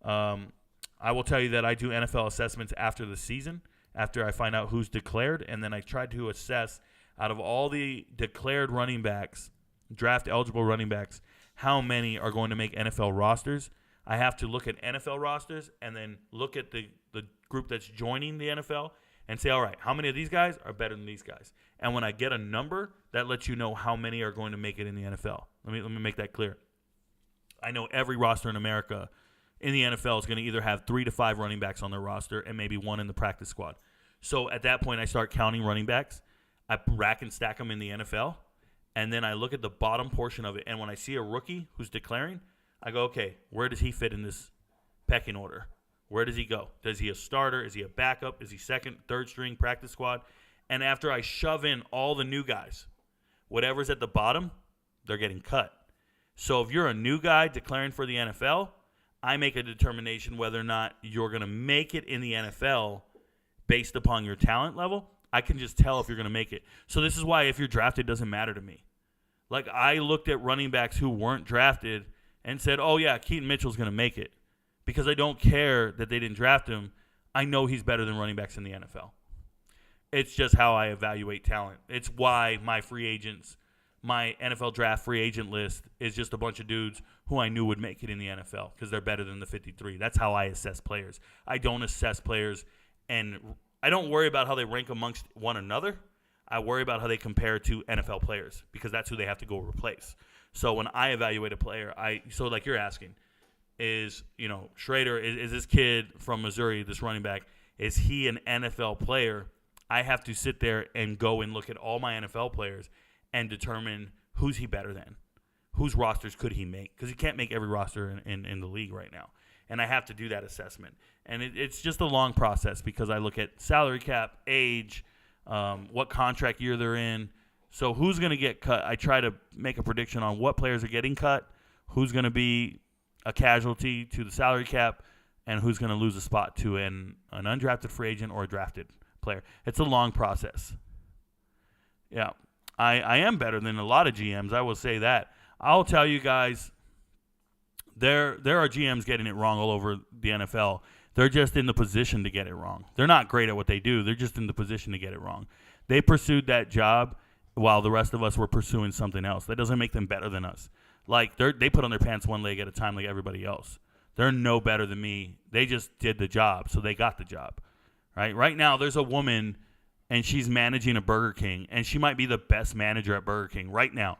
I will tell you that I do NFL assessments after the season, after I find out who's declared, and then I try to assess out of all the declared running backs, draft-eligible running backs, how many are going to make NFL rosters. I have to look at NFL rosters and then look at the group that's joining the NFL and say, all right, how many of these guys are better than these guys? And when I get a number, that lets you know how many are going to make it in the NFL. Let me make that clear. I know every roster in America in the NFL is going to either have 3 to 5 running backs on their roster and maybe 1 in the practice squad. So at that point, I start counting running backs. I rack and stack them in the NFL. And then I look at the bottom portion of it. And when I see a rookie who's declaring, I go, okay, where does he fit in this pecking order? Where does he go? Is he a starter? Is he a backup? Is he second, third string, practice squad? And after I shove in all the new guys, whatever's at the bottom, they're getting cut. So if you're a new guy declaring for the NFL, I make a determination whether or not you're going to make it in the NFL based upon your talent level. I can just tell if you're going to make it. So this is why if you're drafted, it doesn't matter to me. Like, I looked at running backs who weren't drafted and said, oh, yeah, Keaton Mitchell's going to make it. Because I don't care that they didn't draft him. I know he's better than running backs in the NFL. It's just how I evaluate talent. It's why my free agents, my NFL draft free agent list is just a bunch of dudes who I knew would make it in the NFL because they're better than the 53. That's how I assess players. I don't assess players, and I don't worry about how they rank amongst one another. I worry about how they compare to NFL players because that's who they have to go replace. So when I evaluate a player, so like you're asking, is, Schrader, is this kid from Missouri, this running back, is he an NFL player? I have to sit there and go and look at all my NFL players and determine who's he better than. Whose rosters could he make? Because he can't make every roster in the league right now. And I have to do that assessment. And it's just a long process because I look at salary cap, age, what contract year they're in. So who's going to get cut? I try to make a prediction on what players are getting cut, who's going to be a casualty to the salary cap, and who's going to lose a spot to an undrafted free agent or a drafted player. It's a long process. Yeah, I am better than a lot of GMs. I will say that. I'll tell you guys, there are GMs getting it wrong all over the NFL. They're just in the position to get it wrong. They're not great at what they do. They're just in the position to get it wrong. They pursued that job while the rest of us were pursuing something else. That doesn't make them better than us. Like, they put on their pants one leg at a time like everybody else. They're no better than me. They just did the job, so they got the job. Right now, there's a woman, and she's managing a Burger King, and she might be the best manager at Burger King right now.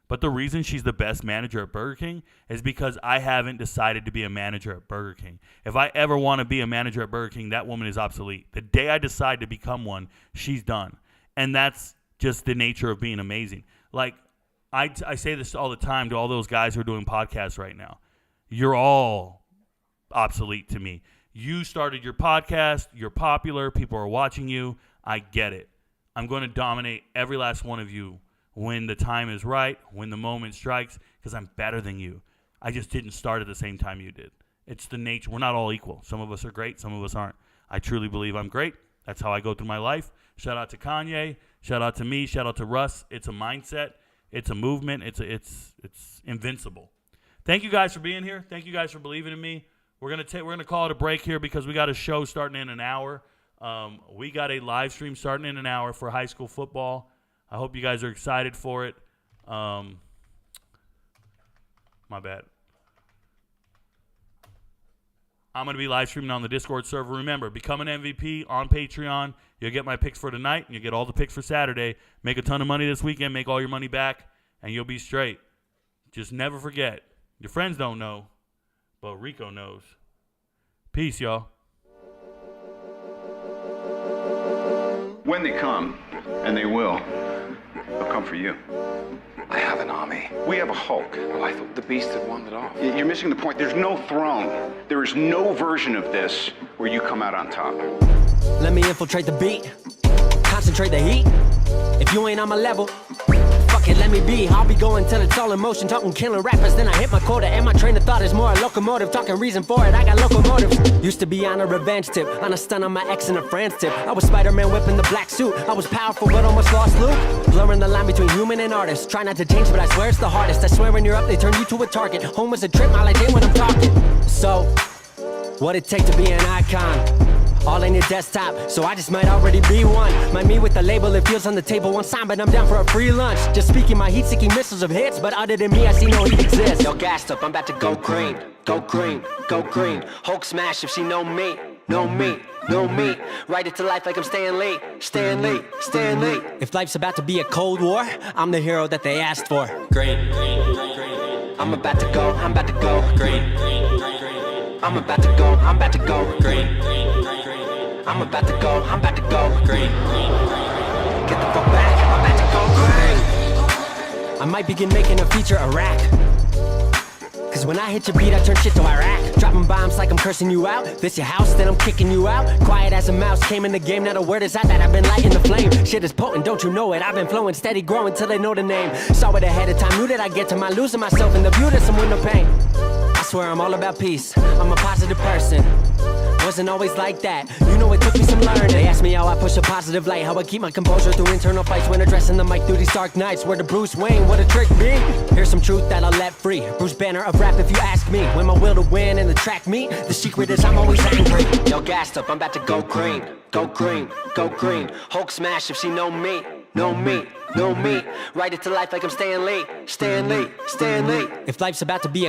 But the reason she's the best manager at Burger King is because I haven't decided to be a manager at Burger King. If I ever want to be a manager at Burger King, that woman is obsolete. The day I decide to become one, she's done. And that's just the nature of being amazing. Like, I say this all the time to all those guys who are doing podcasts right now. You're all obsolete to me. You started your podcast. You're popular. People are watching you. I get it. I'm going to dominate every last one of you when the time is right, when the moment strikes, because I'm better than you. I just didn't start at the same time you did. It's the nature. We're not all equal. Some of us are great. Some of us aren't. I truly believe I'm great. That's how I go through my life. Shout out to Kanye. Shout out to me. Shout out to Russ. It's a mindset. It's a movement. It's invincible. Thank you guys for being here. Thank you guys for believing in me. We're gonna call it a break here because we got a show starting in an hour. We got a live stream starting in an hour for high school football. I hope you guys are excited for it. My bad. I'm going to be live streaming on the Discord server. Remember, become an MVP on Patreon. You'll get my picks for tonight, and you'll get all the picks for Saturday. Make a ton of money this weekend. Make all your money back, and you'll be straight. Just never forget. Your friends don't know, but Rico knows. Peace, y'all. When they come, and they will, they'll come for you. I have an army. We have a Hulk. Oh, I thought the beast had wandered off. You're missing the point. There's no throne. There is no version of this where you come out on top. Let me infiltrate the beat, concentrate the heat. If you ain't on my level, fuck it, let me be. I'll be going till it's all in motion, talking killing rappers, then I hit my quota. And my train of thought is more a locomotive, talking reason for it, I got locomotives. Used to be on a revenge tip, on a stun on my ex in a France tip. I was Spider-Man whipping the black suit, I was powerful but almost lost Luke. Blurring the line between human and artist, try not to change but I swear it's the hardest. I swear when you're up they turn you to a target. Home was a trip, my life ain't when I'm talking. So, what it take to be an icon? All in your desktop, so I just might already be one. My me with the label, it feels on the table one sign, but I'm down for a free lunch. Just speaking my heat-seeking missiles of hits, but other than me, I see no heat exists. Yo, gassed up, I'm about to go green, go green, go green. Hulk smash if she know me, know me, know me. Write it to life like I'm Stan Lee, Stan Lee, Stan Lee. If life's about to be a Cold War, I'm the hero that they asked for. Green, green, green, green. I'm about to go green, green, green, green. I'm about to go green, green, green, green. I'm about to go green. Get the fuck back, I'm about to go green. I might begin making a feature Iraq. Cause when I hit your beat, I turn shit to Iraq. Dropping bombs like I'm cursing you out. This your house, then I'm kicking you out. Quiet as a mouse, came in the game, not a word is out that I've been lighting the flame. Shit is potent, don't you know it? I've been flowing, steady growing till they know the name. Saw it ahead of time, knew that I'd get to my losing myself in the view to some window pane. I swear I'm all about peace, I'm a positive person. Wasn't always like that, you know it took me some learning. They asked me how I push a positive light, how I keep my composure through internal fights when addressing the mic through these dark nights. Where the Bruce Wayne, what a trick be. Here's some truth that I'll let free, Bruce Banner of rap if you ask me. When my will to win and the track meet, the secret is I'm always angry. Yo, gassed up, I'm about to go green, go green, go green. Hulk smash if she know me, know me, know me. Write it to life like I'm Stan Lee, Stan Lee, Stan Lee. If life's about to be a